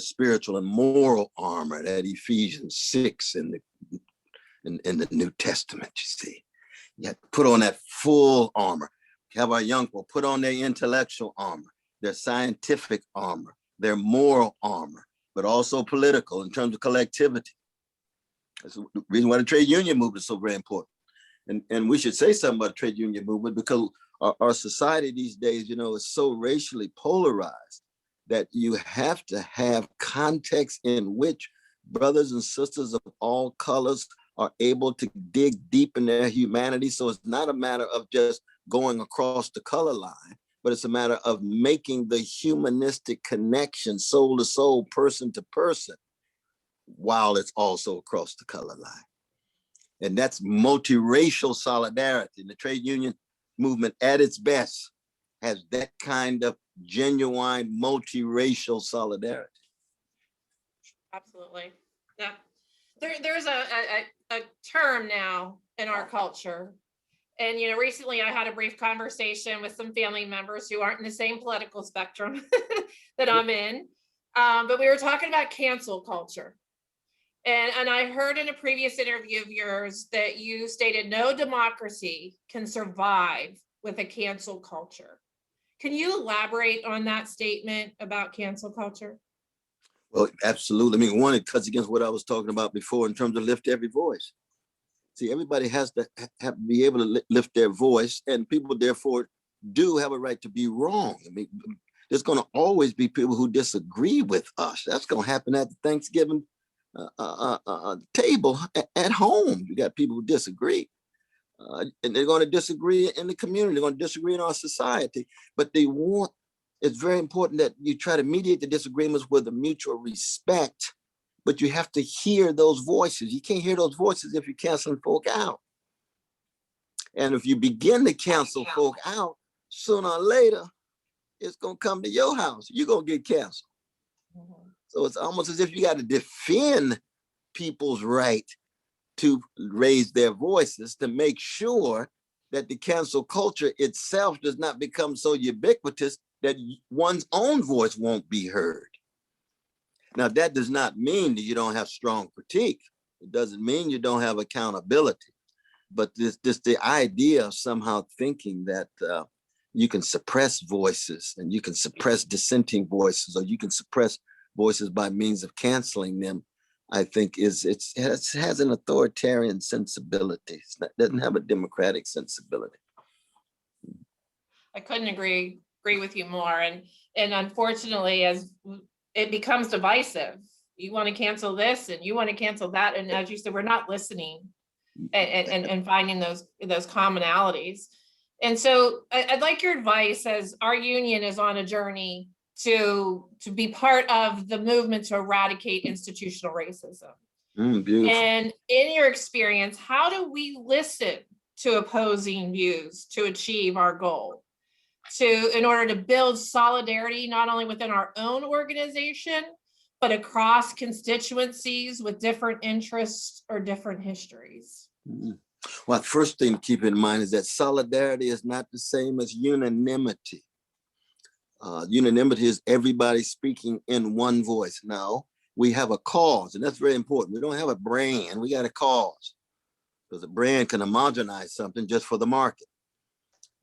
spiritual and moral armor that Ephesians 6 in the New Testament, you see. You have to put on that full armor. Have our young people put on their intellectual armor, their scientific armor, their moral armor, but also political in terms of collectivity. That's the reason why the trade union movement is so very important. And we should say something about the trade union movement, because our society these days, you know, is so racially polarized that you have to have context in which brothers and sisters of all colors are able to dig deep in their humanity. So it's not a matter of just going across the color line, but it's a matter of making the humanistic connection, soul to soul, person to person, while it's also across the color line. And that's multiracial solidarity. And the trade union movement at its best has that kind of genuine multiracial solidarity. Absolutely. Yeah. There's a term now in our culture. And, you know, recently I had a brief conversation with some family members who aren't in the same political spectrum that I'm in. But we were talking about cancel culture. And I heard in a previous interview of yours that you stated no democracy can survive with a cancel culture. Can you elaborate on that statement about cancel culture? Well, absolutely. I mean, one, it cuts against what I was talking about before in terms of lift every voice. See, everybody has to be able to lift their voice, and people therefore do have a right to be wrong. I mean, there's going to always be people who disagree with us. That's going to happen at the Thanksgiving table at home. You got people who disagree, and they're going to disagree in the community. They're going to disagree in our society, but it's very important that you try to mediate the disagreements with a mutual respect, but you have to hear those voices. You can't hear those voices if you're canceling folk out. And if you begin to cancel folk out, sooner or later, it's going to come to your house. You're going to get canceled. Mm-hmm. So it's almost as if you got to defend people's right to raise their voices to make sure that the cancel culture itself does not become so ubiquitous that one's own voice won't be heard. Now, that does not mean that you don't have strong critique. It doesn't mean you don't have accountability. But the idea of somehow thinking that you can suppress voices and you can suppress dissenting voices, or you can suppress voices by means of canceling them, I think it has an authoritarian sensibility. It doesn't have a democratic sensibility. I couldn't agree with you more. And unfortunately, as it becomes divisive, you want to cancel this and you want to cancel that. And as you said, we're not listening and finding those commonalities. And so I'd like your advice, as our union is on a journey to be part of the movement to eradicate institutional racism. Beautiful. And in your experience, how do we listen to opposing views to achieve our goal? In order to build solidarity, not only within our own organization, but across constituencies with different interests or different histories? Well, first thing to keep in mind is that solidarity is not the same as unanimity. Unanimity is everybody speaking in one voice. Now, we have a cause, and that's very important. We don't have a brand, we got a cause. Because a brand can homogenize something just for the market.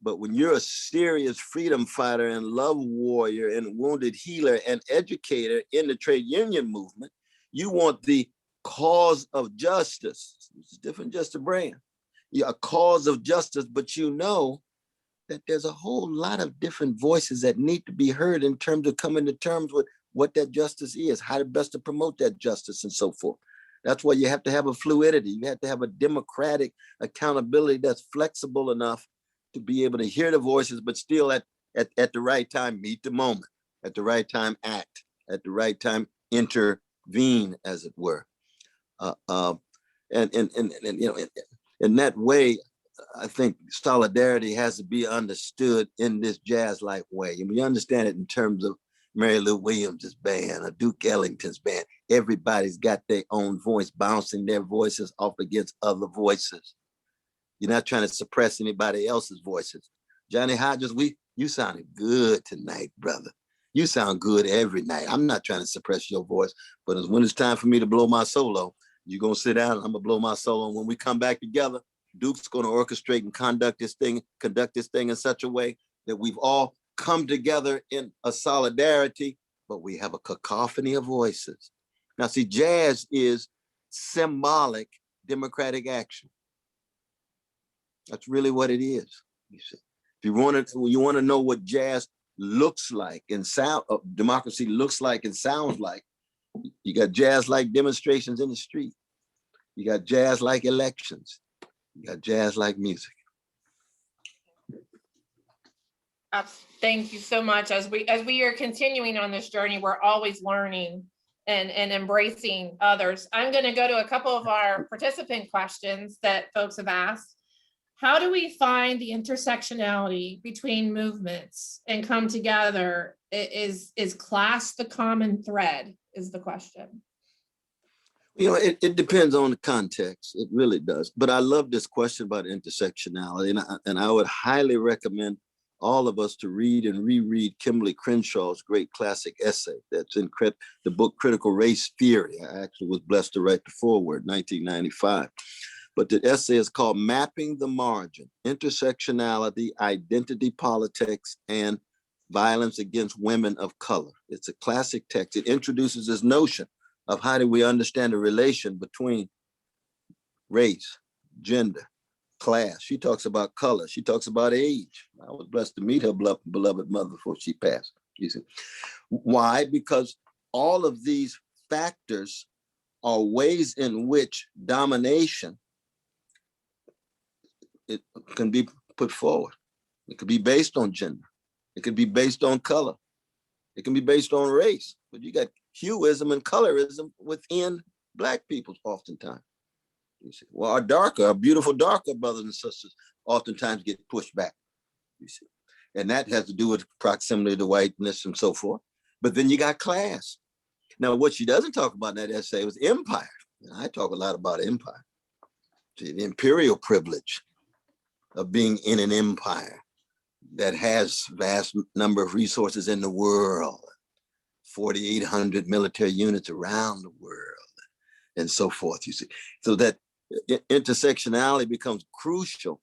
But when you're a serious freedom fighter and love warrior and wounded healer and educator in the trade union movement, you want the cause of justice. It's different, just a brand. You're a cause of justice, but you know that there's a whole lot of different voices that need to be heard in terms of coming to terms with what that justice is, how to best to promote that justice and so forth. That's why you have to have a fluidity. You have to have a democratic accountability that's flexible enough to be able to hear the voices, but still at the right time, meet the moment, at the right time, act, at the right time, intervene, as it were. And you know, in that way, I think solidarity has to be understood in this jazz-like way. And we understand it in terms of Mary Lou Williams' band or Duke Ellington's band. Everybody's got their own voice, bouncing their voices off against other voices. You're not trying to suppress anybody else's voices. Johnny Hodges, you sounded good tonight, brother. You sound good every night. I'm not trying to suppress your voice, but when it's time for me to blow my solo, you're gonna sit down and I'm gonna blow my solo. And when we come back together, Duke's gonna orchestrate and conduct this thing in such a way that we've all come together in a solidarity, but we have a cacophony of voices. Now see, jazz is symbolic democratic action. That's really what it is. You see, if you want to know what jazz looks like and democracy looks like and sounds like, you got jazz-like demonstrations in the street. You got jazz-like elections. You got jazz-like music. Thank you so much. As we are continuing on this journey, we're always learning and embracing others. I'm going to go to a couple of our participant questions that folks have asked. How do we find the intersectionality between movements and come together? Is class the common thread, is the question. You know, it depends on the context. It really does. But I love this question about intersectionality. And I would highly recommend all of us to read and reread Kimberly Crenshaw's great classic essay that's in the book Critical Race Theory. I actually was blessed to write the foreword, 1995. But the essay is called Mapping the Margin, Intersectionality, Identity Politics, and Violence Against Women of Color. It's a classic text. It introduces this notion of how do we understand the relation between race, gender, class. She talks about color. She talks about age. I was blessed to meet her beloved mother before she passed. You see. Why? Because all of these factors are ways in which domination it can be put forward. It could be based on gender. It could be based on color. It can be based on race. But you got hueism and colorism within Black people oftentimes. You see. Well, our beautiful darker brothers and sisters oftentimes get pushed back. You see. And that has to do with proximity to whiteness and so forth. But then you got class. Now, what she doesn't talk about in that essay was empire. I talk a lot about empire. See, the imperial privilege of being in an empire that has vast number of resources in the world, 4,800 military units around the world, and so forth, you see. So that intersectionality becomes crucial,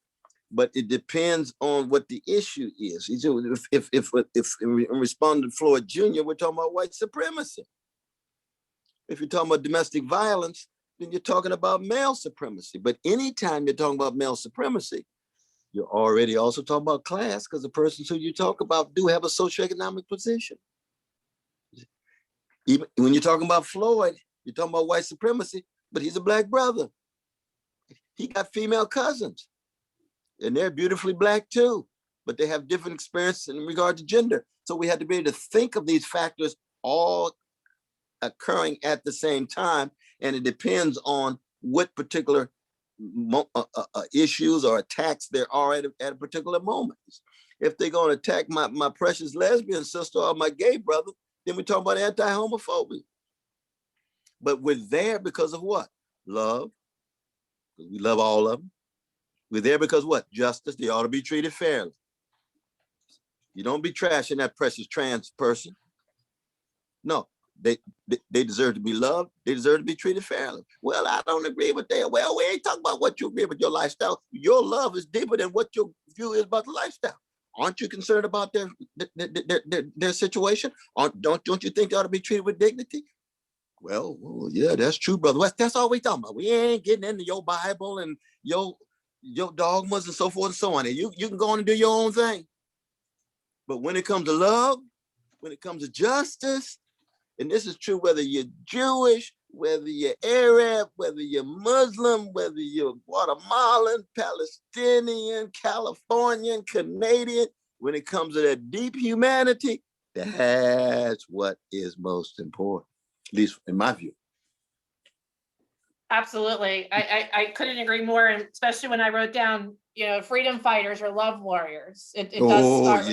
but it depends on what the issue is. If in responding to Floyd Jr., we're talking about white supremacy. If you're talking about domestic violence, then you're talking about male supremacy. But anytime you're talking about male supremacy, you're already also talking about class, because the persons who you talk about do have a socioeconomic position. Even when you're talking about Floyd, you're talking about white supremacy, but he's a Black brother. He got female cousins, and they're beautifully Black too, but they have different experiences in regard to gender. So we have to be able to think of these factors all occurring at the same time And it depends on what particular issues or attacks there are at a particular moment. If they're going to attack my precious lesbian sister or my gay brother, then we talk about anti-homophobia. But we're there because of what? Love. Because we love all of them. We're there because what? Justice. They ought to be treated fairly. You don't be trashing that precious trans person. No, they deserve to be loved. They deserve to be treated fairly. Well, I don't agree with that. Well, we ain't talking about what you agree with your lifestyle. Your love is deeper than what your view is about the lifestyle. Aren't you concerned about their situation? Don't you think they ought to be treated with dignity? Well, yeah, that's true, brother. That's all we talking about. We ain't getting into your Bible and your dogmas and so forth and so on. And you can go on and do your own thing. But when it comes to love, when it comes to justice, and this is true whether you're Jewish, whether you're Arab, whether you're Muslim, whether you're Guatemalan, Palestinian, Californian, Canadian, when it comes to that deep humanity, that's what is most important, at least in my view. Absolutely. I couldn't agree more, and especially when I wrote down, freedom fighters or love warriors. It does start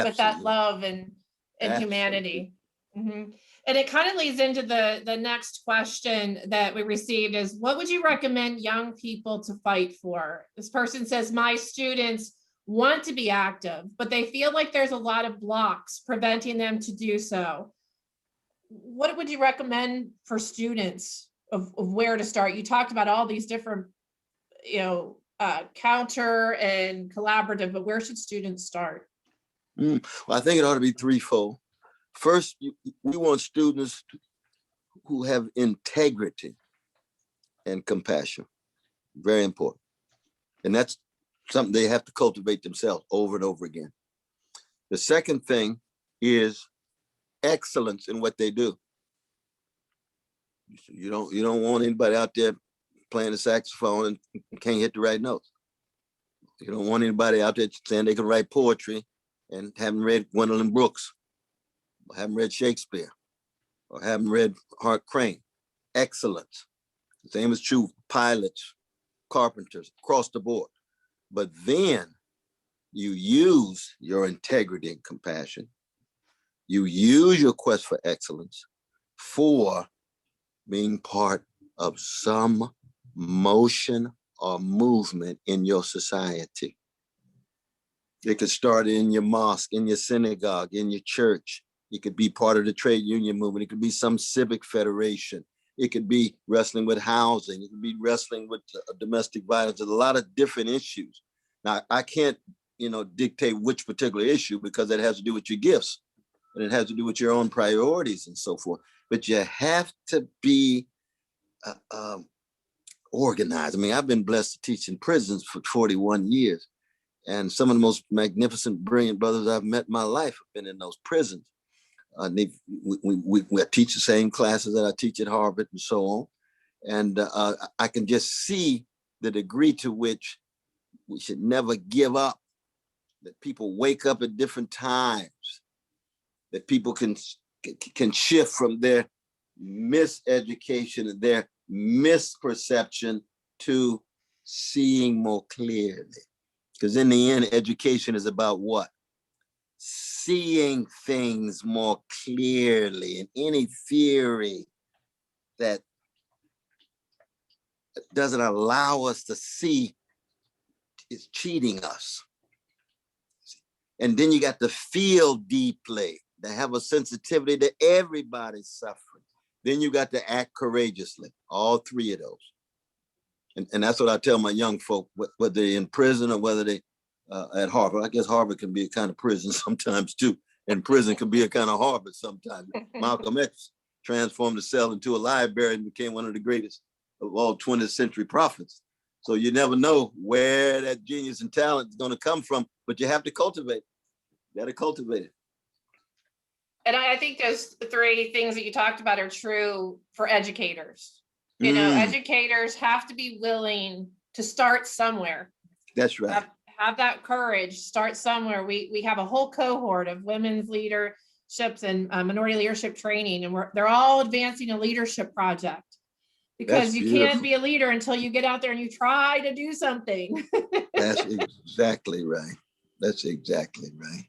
with that love and humanity. Mm-hmm. And it kind of leads into the next question that we received is, what would you recommend young people to fight for? This person says, my students want to be active, but they feel like there's a lot of blocks preventing them to do so. What would you recommend for students of where to start? You talked about all these different, counter and collaborative, but where should students start? Well, I think it ought to be threefold. First, we want students who have integrity and compassion. Very important. And that's something they have to cultivate themselves over and over again. The second thing is excellence in what they do. You don't want anybody out there playing the saxophone and can't hit the right notes. You don't want anybody out there saying they can write poetry and haven't read Gwendolyn Brooks, or haven't read Shakespeare, or haven't read Hart Crane. Excellence. The same is true pilots, carpenters, across the board. But then you use your integrity and compassion. You use your quest for excellence for being part of some motion or movement in your society. It could start in your mosque, in your synagogue, in your church. It could be part of the trade union movement. It could be some civic federation. It could be wrestling with housing. It could be wrestling with domestic violence. There's a lot of different issues. Now, I can't, dictate which particular issue because it has to do with your gifts and it has to do with your own priorities and so forth. But you have to be organized. I mean, I've been blessed to teach in prisons for 41 years. And some of the most magnificent, brilliant brothers I've met in my life have been in those prisons. We teach the same classes that I teach at Harvard and so on. And I can just see the degree to which we should never give up, that people wake up at different times, that people can shift from their miseducation and their misperception to seeing more clearly. Because in the end, education is about what? Seeing things more clearly. And any theory that doesn't allow us to see is cheating us. And then you got to feel deeply, to have a sensitivity to everybody's suffering. Then you got to act courageously, all three of those. And that's what I tell my young folk, whether they're in prison or whether they at Harvard. I guess Harvard can be a kind of prison sometimes too. And prison can be a kind of Harvard sometimes. Malcolm X transformed the cell into a library and became one of the greatest of all 20th century prophets. So you never know where that genius and talent is going to come from, but you have to cultivate it. You got to cultivate it. And I think those three things that you talked about are true for educators. Educators have to be willing to start somewhere. That's right. Have that courage, start somewhere. We have a whole cohort of women's leaderships and minority leadership training, and they're all advancing a leadership project. Because That's you beautiful. can't be a leader until you get out there and you try to do something. That's exactly right. That's exactly right.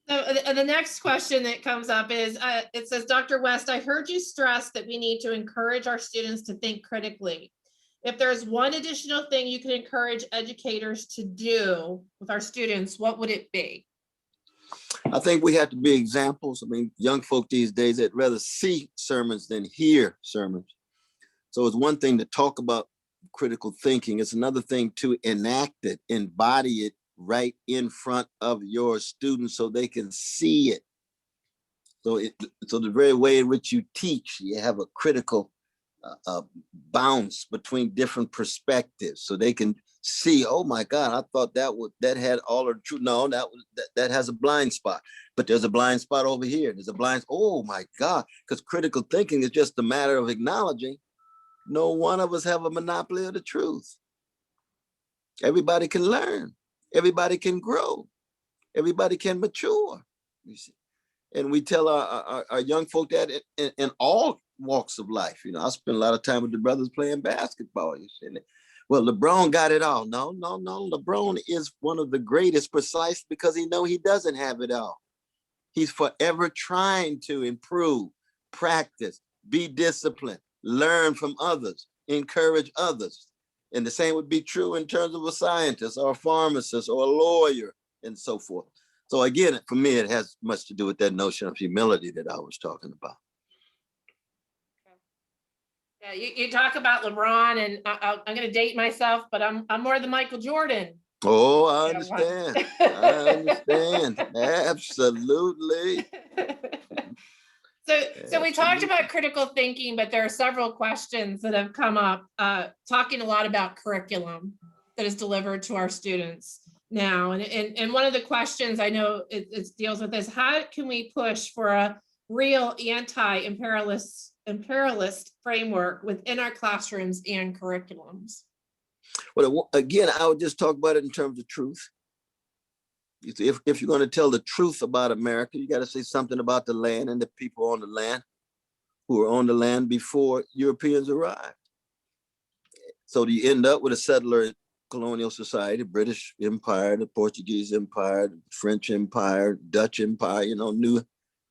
So the next question that comes up is, it says, Dr. West, I heard you stress that we need to encourage our students to think critically. If there's one additional thing you can encourage educators to do with our students, what would it be? I think we have to be examples. I mean, young folk these days, they'd rather see sermons than hear sermons. So it's one thing to talk about critical thinking. It's another thing to enact it, embody it right in front of your students so they can see it. So the very way in which you teach, you have a critical bounce between different perspectives, so they can see, oh my God, I thought that had all of the truth. No, that has a blind spot, but there's a blind spot over here. There's a blind, oh my God, because critical thinking is just a matter of acknowledging no one of us have a monopoly of the truth. Everybody can learn. Everybody can grow. Everybody can mature. You see? And we tell our young folk that in all walks of life. You know, I spend a lot of time with the brothers playing basketball. You see? Well, LeBron got it all. No. LeBron is one of the greatest precisely because he knows he doesn't have it all. He's forever trying to improve, practice, be disciplined, learn from others, encourage others. And the same would be true in terms of a scientist or a pharmacist or a lawyer and so forth. So again, for me, it has much to do with that notion of humility that I was talking about. Yeah, you talk about LeBron, and I'm going to date myself, but I'm more than Michael Jordan. Oh, I understand. I understand. Absolutely. So we talked about critical thinking, but there are several questions that have come up, talking a lot about curriculum that is delivered to our students now. And one of the questions I know it deals with is, how can we push for a real anti-imperialist framework within our classrooms and curriculums? Well, again, I would just talk about it in terms of truth. If you're going to tell the truth about America, you got to say something about the land and the people on the land who were on the land before Europeans arrived. So you end up with a settler colonial society, British Empire, the Portuguese Empire, the French Empire, Dutch Empire, you know, New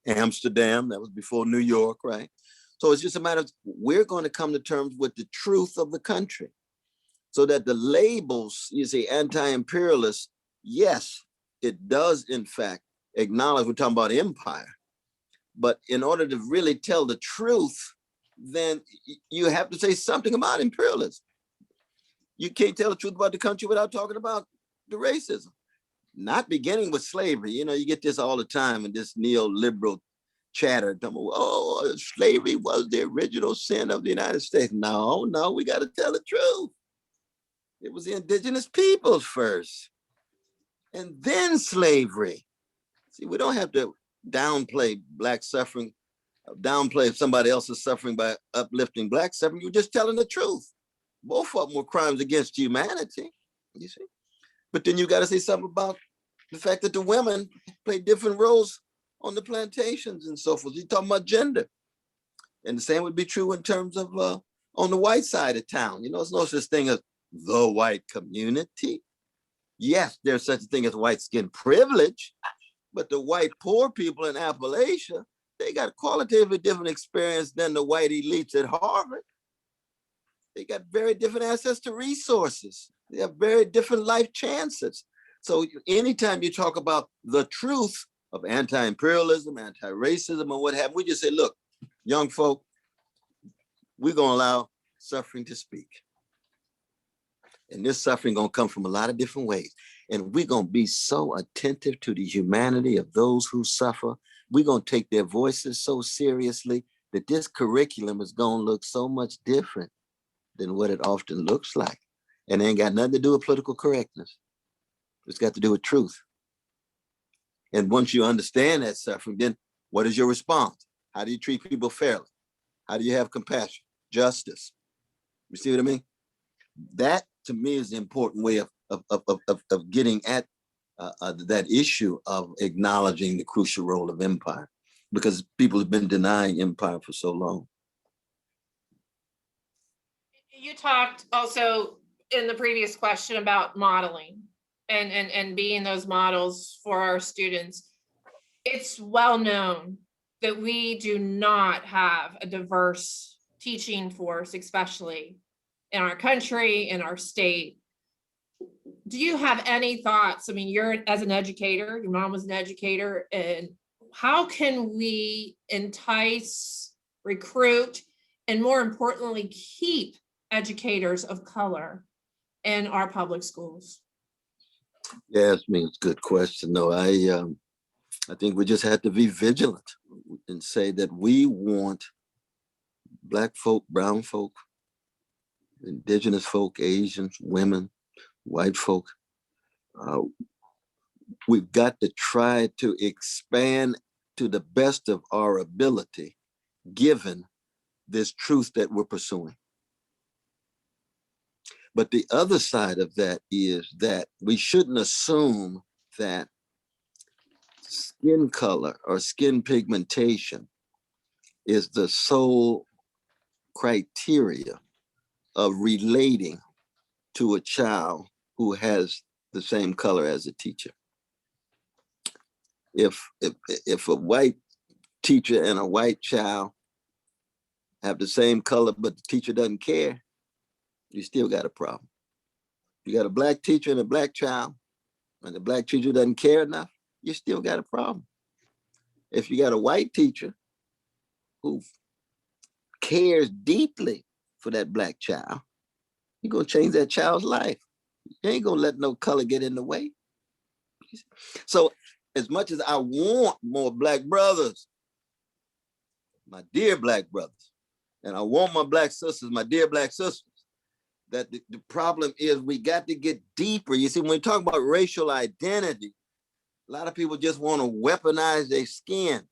Amsterdam, that was before New York, right? So it's just a matter of, we're going to come to terms with the truth of the country so that the labels, you see, anti-imperialist, yes, it does in fact acknowledge we're talking about empire, but in order to really tell the truth, then you have to say something about imperialism. You can't tell the truth about the country without talking about the racism, not beginning with slavery. You know, you get this all the time in this neoliberal chatter. Oh, slavery was the original sin of the United States. No, we got to tell the truth. It was the indigenous peoples first, and then slavery. See, we don't have to downplay Black suffering, downplay if somebody else is suffering by uplifting Black suffering. You're just telling the truth. Both of them were crimes against humanity, you see. But then you got to say something about the fact that the women play different roles on the plantations and so forth. You're talking about gender. And the same would be true in terms of on the white side of town. You know, there's no such thing as the white community. Yes, there's such a thing as white skin privilege, but the white poor people in Appalachia, they got qualitatively different experience than the white elites at Harvard. They got very different access to resources. They have very different life chances. So anytime you talk about the truth of anti-imperialism, anti-racism, and what have we just say, look, young folk, we're gonna allow suffering to speak. And this suffering gonna come from a lot of different ways. And we're gonna be so attentive to the humanity of those who suffer. We're gonna take their voices so seriously that this curriculum is gonna look so much different than what it often looks like. And it ain't got nothing to do with political correctness. It's got to do with truth. And once you understand that suffering, then what is your response? How do you treat people fairly? How do you have compassion, justice? You see what I mean? That to me is the important way of getting at that issue of acknowledging the crucial role of empire, because people have been denying empire for so long. You talked also in the previous question about modeling and being those models for our students. It's well known that we do not have a diverse teaching force, especially in our country, in our state. Do you have any thoughts? I mean, you're as an educator, your mom was an educator, and how can we entice, recruit, and more importantly, keep educators of color in our public schools? Yeah, it's a good question. No, I think we just have to be vigilant and say that we want Black folk, brown folk, indigenous folk, Asians, women, white folk. We've got to try to expand to the best of our ability, given this truth that we're pursuing. But the other side of that is that we shouldn't assume that skin color or skin pigmentation is the sole criteria of relating to a child who has the same color as a teacher. If a white teacher and a white child have the same color, but the teacher doesn't care, you still got a problem. You got a Black teacher and a Black child, and the Black teacher doesn't care enough, you still got a problem. If you got a white teacher who cares deeply for that Black child, you're gonna change that child's life. You ain't gonna let no color get in the way. So as much as I want more Black brothers, my dear Black brothers, and I want my Black sisters, my dear Black sisters, that the problem is we got to get deeper. You see, when we talk about racial identity, a lot of people just want to weaponize their skin.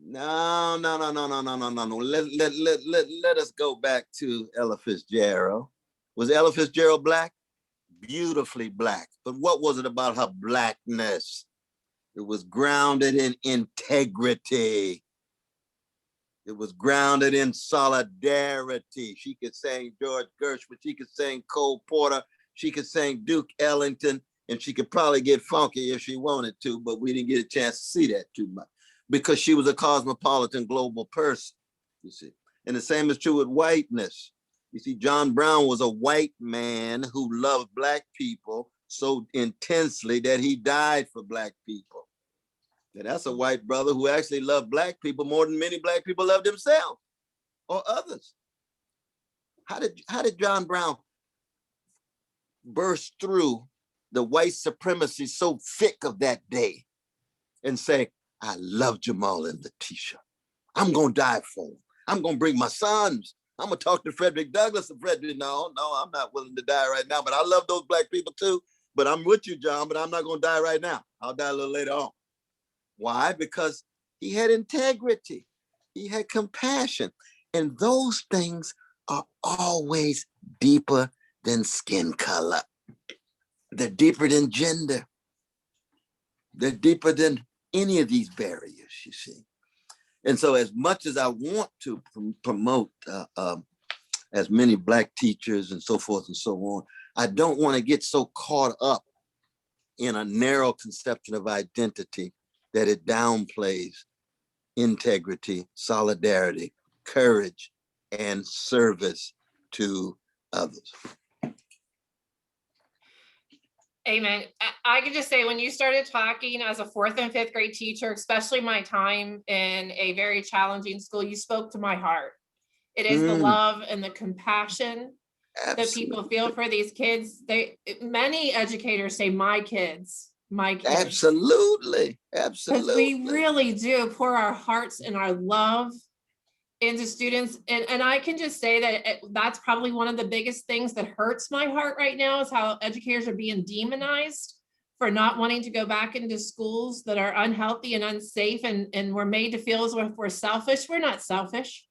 No. Let us go back to Ella Fitzgerald. Was Ella Fitzgerald Black? Beautifully Black. But what was it about her Blackness? It was grounded in integrity. It was grounded in solidarity. She could sing George Gershwin, she could sing Cole Porter, she could sing Duke Ellington, and she could probably get funky if she wanted to, but we didn't get a chance to see that too much because she was a cosmopolitan global person, you see. And the same is true with whiteness. You see, John Brown was a white man who loved Black people so intensely that he died for Black people. And that's a white brother who actually loved Black people more than many Black people loved themselves or others. How did John Brown burst through the white supremacy so thick of that day and say, I love Jamal and Letitia. I'm gonna die for them. I'm gonna bring my sons. I'm gonna talk to Frederick Douglass and Frederick, no, I'm not willing to die right now, but I love those Black people too. But I'm with you, John, but I'm not gonna die right now. I'll die a little later on. Why? Because he had integrity. He had compassion. And those things are always deeper than skin color. They're deeper than gender. They're deeper than any of these barriers, you see. And so as much as I want to promote as many Black teachers and so forth and so on, I don't want to get so caught up in a narrow conception of identity that it downplays integrity, solidarity, courage, and service to others. Amen. I could just say when you started talking as a 4th and 5th grade teacher, especially my time in a very challenging school, you spoke to my heart. It is the love and the compassion that people feel for these kids. Many educators say, my kids. Absolutely. Because we really do pour our hearts and our love into students. And I can just say that that's probably one of the biggest things that hurts my heart right now is how educators are being demonized for not wanting to go back into schools that are unhealthy and unsafe. And we're made to feel as if we're selfish. We're not selfish.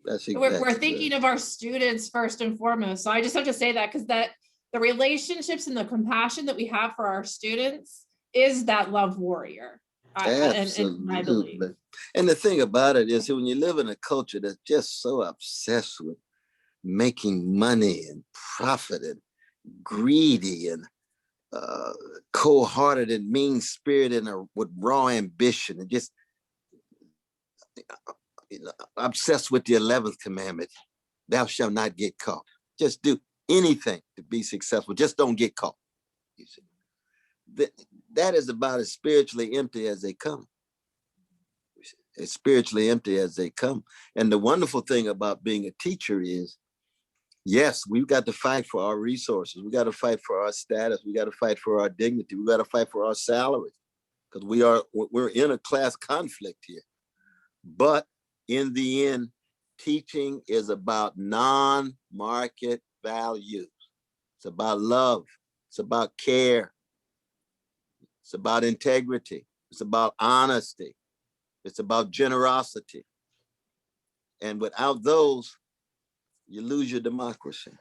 We're thinking of our students first and foremost. So I just have to say that because the relationships and the compassion that we have for our students is that love warrior. Absolutely. And the thing about it is when you live in a culture that's just so obsessed with making money and profit and greedy and cold-hearted and mean-spirited and with raw ambition and just obsessed with the 11th commandment. Thou shalt not get caught. Just do anything to be successful. Just don't get caught. You see, that is about as spiritually empty as they come. As spiritually empty as they come. And the wonderful thing about being a teacher is, yes, we've got to fight for our resources. We got to fight for our status. We got to fight for our dignity. We got to fight for our salaries because we're in a class conflict here. But in the end, teaching is about non-market values. It's about love. It's about care. It's about integrity. It's about honesty. It's about generosity. And without those, you lose your democracy.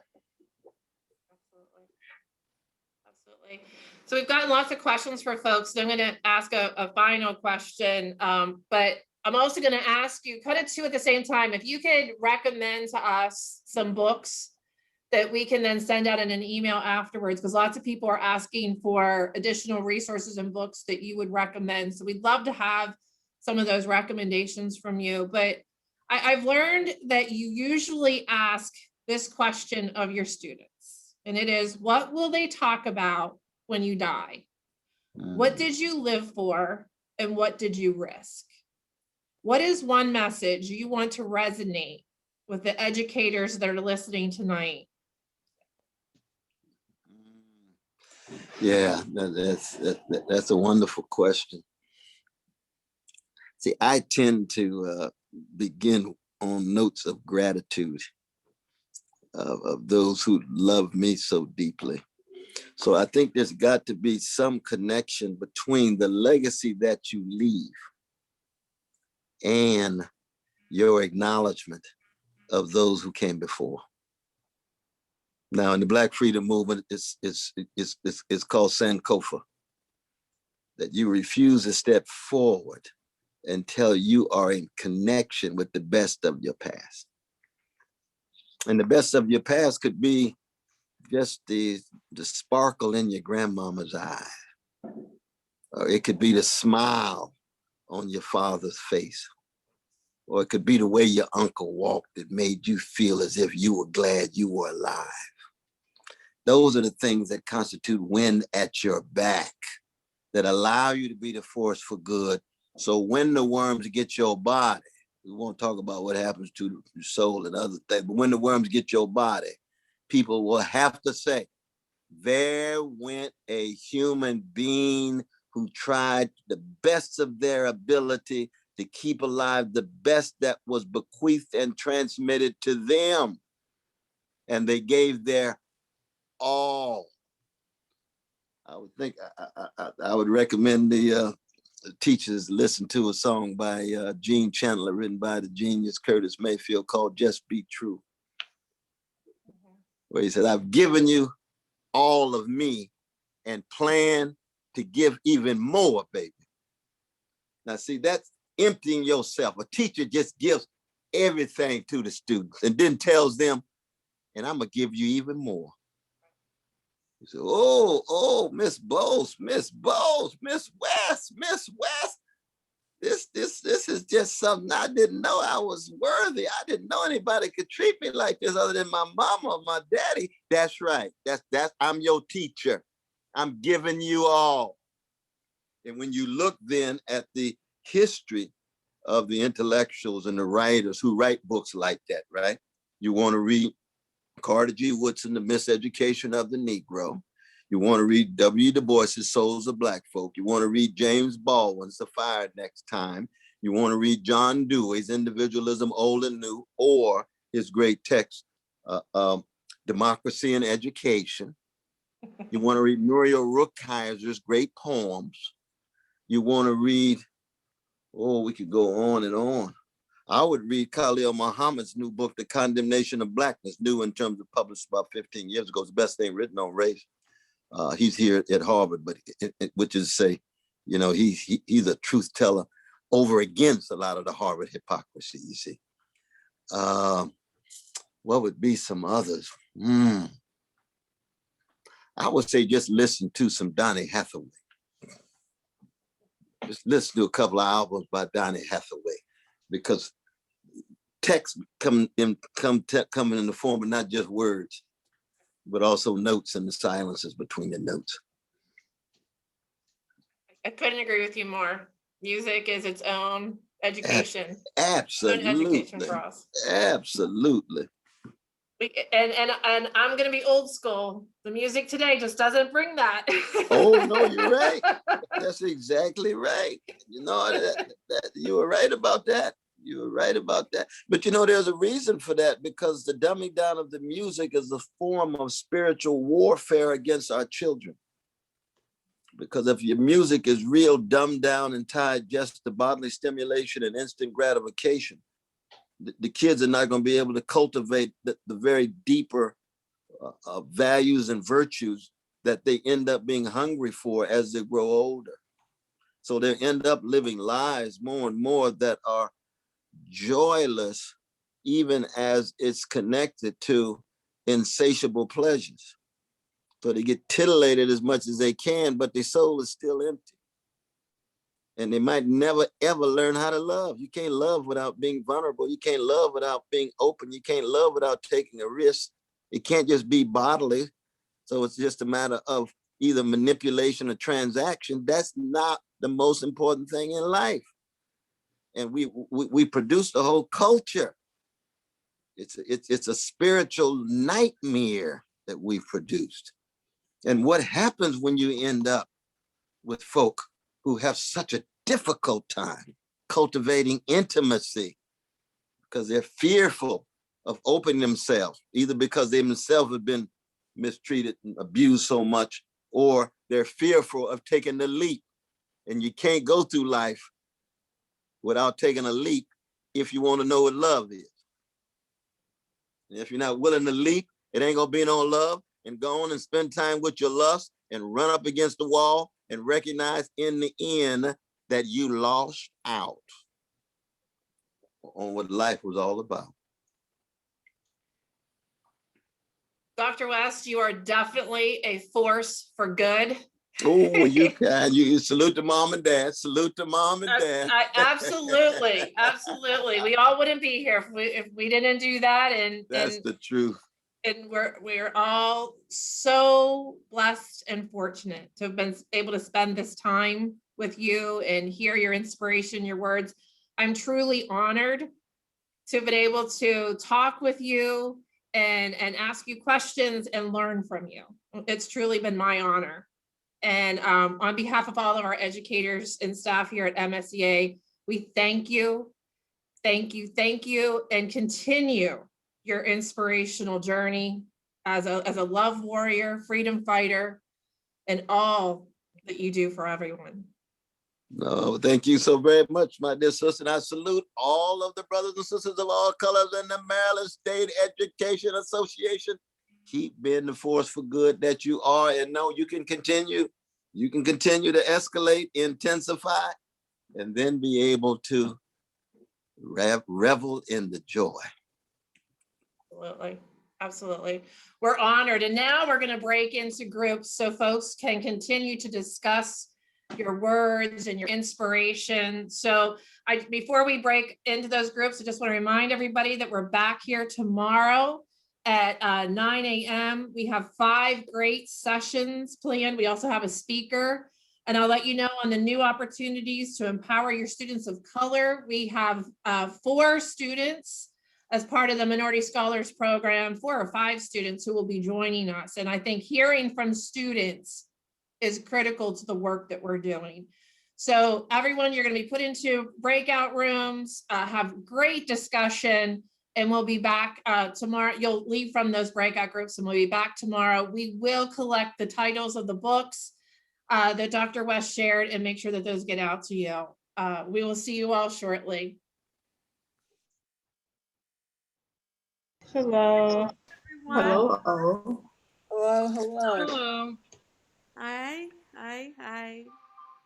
Absolutely. So we've gotten lots of questions for folks. So I'm going to ask a final question, but I'm also going to ask you, kind of two at the same time, if you could recommend to us some books that we can then send out in an email afterwards, because lots of people are asking for additional resources and books that you would recommend. So we'd love to have some of those recommendations from you. But I've learned that you usually ask this question of your students, and it is, what will they talk about when you die? What did you live for, and what did you risk? What is one message you want to resonate with the educators that are listening tonight? Yeah, that's a wonderful question. See, I tend to begin on notes of gratitude of those who love me so deeply. So I think there's got to be some connection between the legacy that you leave and your acknowledgement of those who came before. Now, in the Black Freedom Movement, it's called Sankofa, that you refuse to step forward until you are in connection with the best of your past. And the best of your past could be just the sparkle in your grandmama's eye, or it could be the smile on your father's face, or it could be the way your uncle walked that made you feel as if you were glad you were alive. Those are the things that constitute wind at your back, that allow you to be the force for good. So when the worms get your body, we won't talk about what happens to the soul and other things, but when the worms get your body, people will have to say, there went a human being who tried the best of their ability to keep alive the best that was bequeathed and transmitted to them. And they gave their all. I would think I would recommend the teachers listen to a song by Gene Chandler, written by the genius Curtis Mayfield, called Just Be True. Where he said, I've given you all of me and plan to give even more, baby. Now, see, that's emptying yourself. A teacher just gives everything to the students and then tells them, and I'm going to give you even more. He said, oh, Miss Bowles, Miss West, this is just something I didn't know I was worthy. I didn't know anybody could treat me like this other than my mama or my daddy. That's right. That's I'm your teacher. I'm giving you all. And when you look then at the history of the intellectuals and the writers who write books like that, right? You want to read Carter G. Woodson, The Miseducation of the Negro. You want to read W. Du Bois's Souls of Black Folk. You want to read James Baldwin's The Fire Next Time. You want to read John Dewey's Individualism, Old and New, or his great text, Democracy and Education. You want to read Muriel Rukeyser's great poems. You want to read, we could go on and on. I would read Khalil Muhammad's new book, The Condemnation of Blackness, new in terms of published about 15 years ago. It's the best thing written on race. He's here at Harvard, but which is to say, you know, he's a truth teller over against a lot of the Harvard hypocrisy, you see. what would be some others? I would say just listen to some Donny Hathaway. Just listen to a couple of albums by Donny Hathaway, because text come in the form of not just words, but also notes and the silences between the notes. I couldn't agree with you more. Music is its own education. Absolutely. Own education for us. Absolutely. And I'm gonna be old school. The music today just doesn't bring that. Oh no, you're right. That's exactly right. You know, that you were right about that. You were right about that. But you know, there's a reason for that, because the dumbing down of the music is a form of spiritual warfare against our children. Because if your music is real dumbed down and tied just to bodily stimulation and instant gratification, the kids are not going to be able to cultivate the very deeper values and virtues that they end up being hungry for as they grow older. So they end up living lives more and more that are joyless, even as it's connected to insatiable pleasures. So they get titillated as much as they can, but their soul is still empty. And they might never, ever learn how to love. You can't love without being vulnerable. You can't love without being open. You can't love without taking a risk. It can't just be bodily. So it's just a matter of either manipulation or transaction. That's not the most important thing in life. And we produce the whole culture. It's a spiritual nightmare that we've produced. And what happens when you end up with folk who have such a difficult time cultivating intimacy because they're fearful of opening themselves, either because they themselves have been mistreated and abused so much, or they're fearful of taking the leap. And you can't go through life without taking a leap if you want to know what love is. And if you're not willing to leap, it ain't gonna be no love. And go on and spend time with your lust and run up against the wall and recognize in the end that you lost out on what life was all about. Dr. West, you are definitely a force for good. Oh, you can. You salute to mom and dad. Salute to mom and dad. Absolutely, absolutely. We all wouldn't be here if we didn't do that. And that's the truth. And we're all so blessed and fortunate to have been able to spend this time with you and hear your inspiration, your words. I'm truly honored to have been able to talk with you and ask you questions and learn from you. It's truly been my honor. And on behalf of all of our educators and staff here at MSEA, we thank you, thank you, thank you, and continue your inspirational journey as a love warrior, freedom fighter, and all that you do for everyone. No, thank you so very much, my dear sister. And I salute all of the brothers and sisters of all colors in the Maryland State Education Association. Keep being the force for good that you are, and know you can continue. You can continue to escalate, intensify, and then be able to revel in the joy. Absolutely, absolutely. We're honored. And now we're going to break into groups so folks can continue to discuss your words and your inspiration. So before we break into those groups, I just want to remind everybody that we're back here tomorrow at 9 a.m. We have 5 great sessions planned. We also have a speaker. And I'll let you know on the new opportunities to empower your students of color. We have 4 students as part of the Minority Scholars Program, 4 or 5 students who will be joining us. And I think hearing from students is critical to the work that we're doing. So everyone, you're going to be put into breakout rooms, have great discussion, and we'll be back tomorrow. You'll leave from those breakout groups and we'll be back tomorrow. We will collect the titles of the books that Dr. West shared and make sure that those get out to you. We will see you all shortly. Hello. Hello. Hello. Hello. Hello. Hi.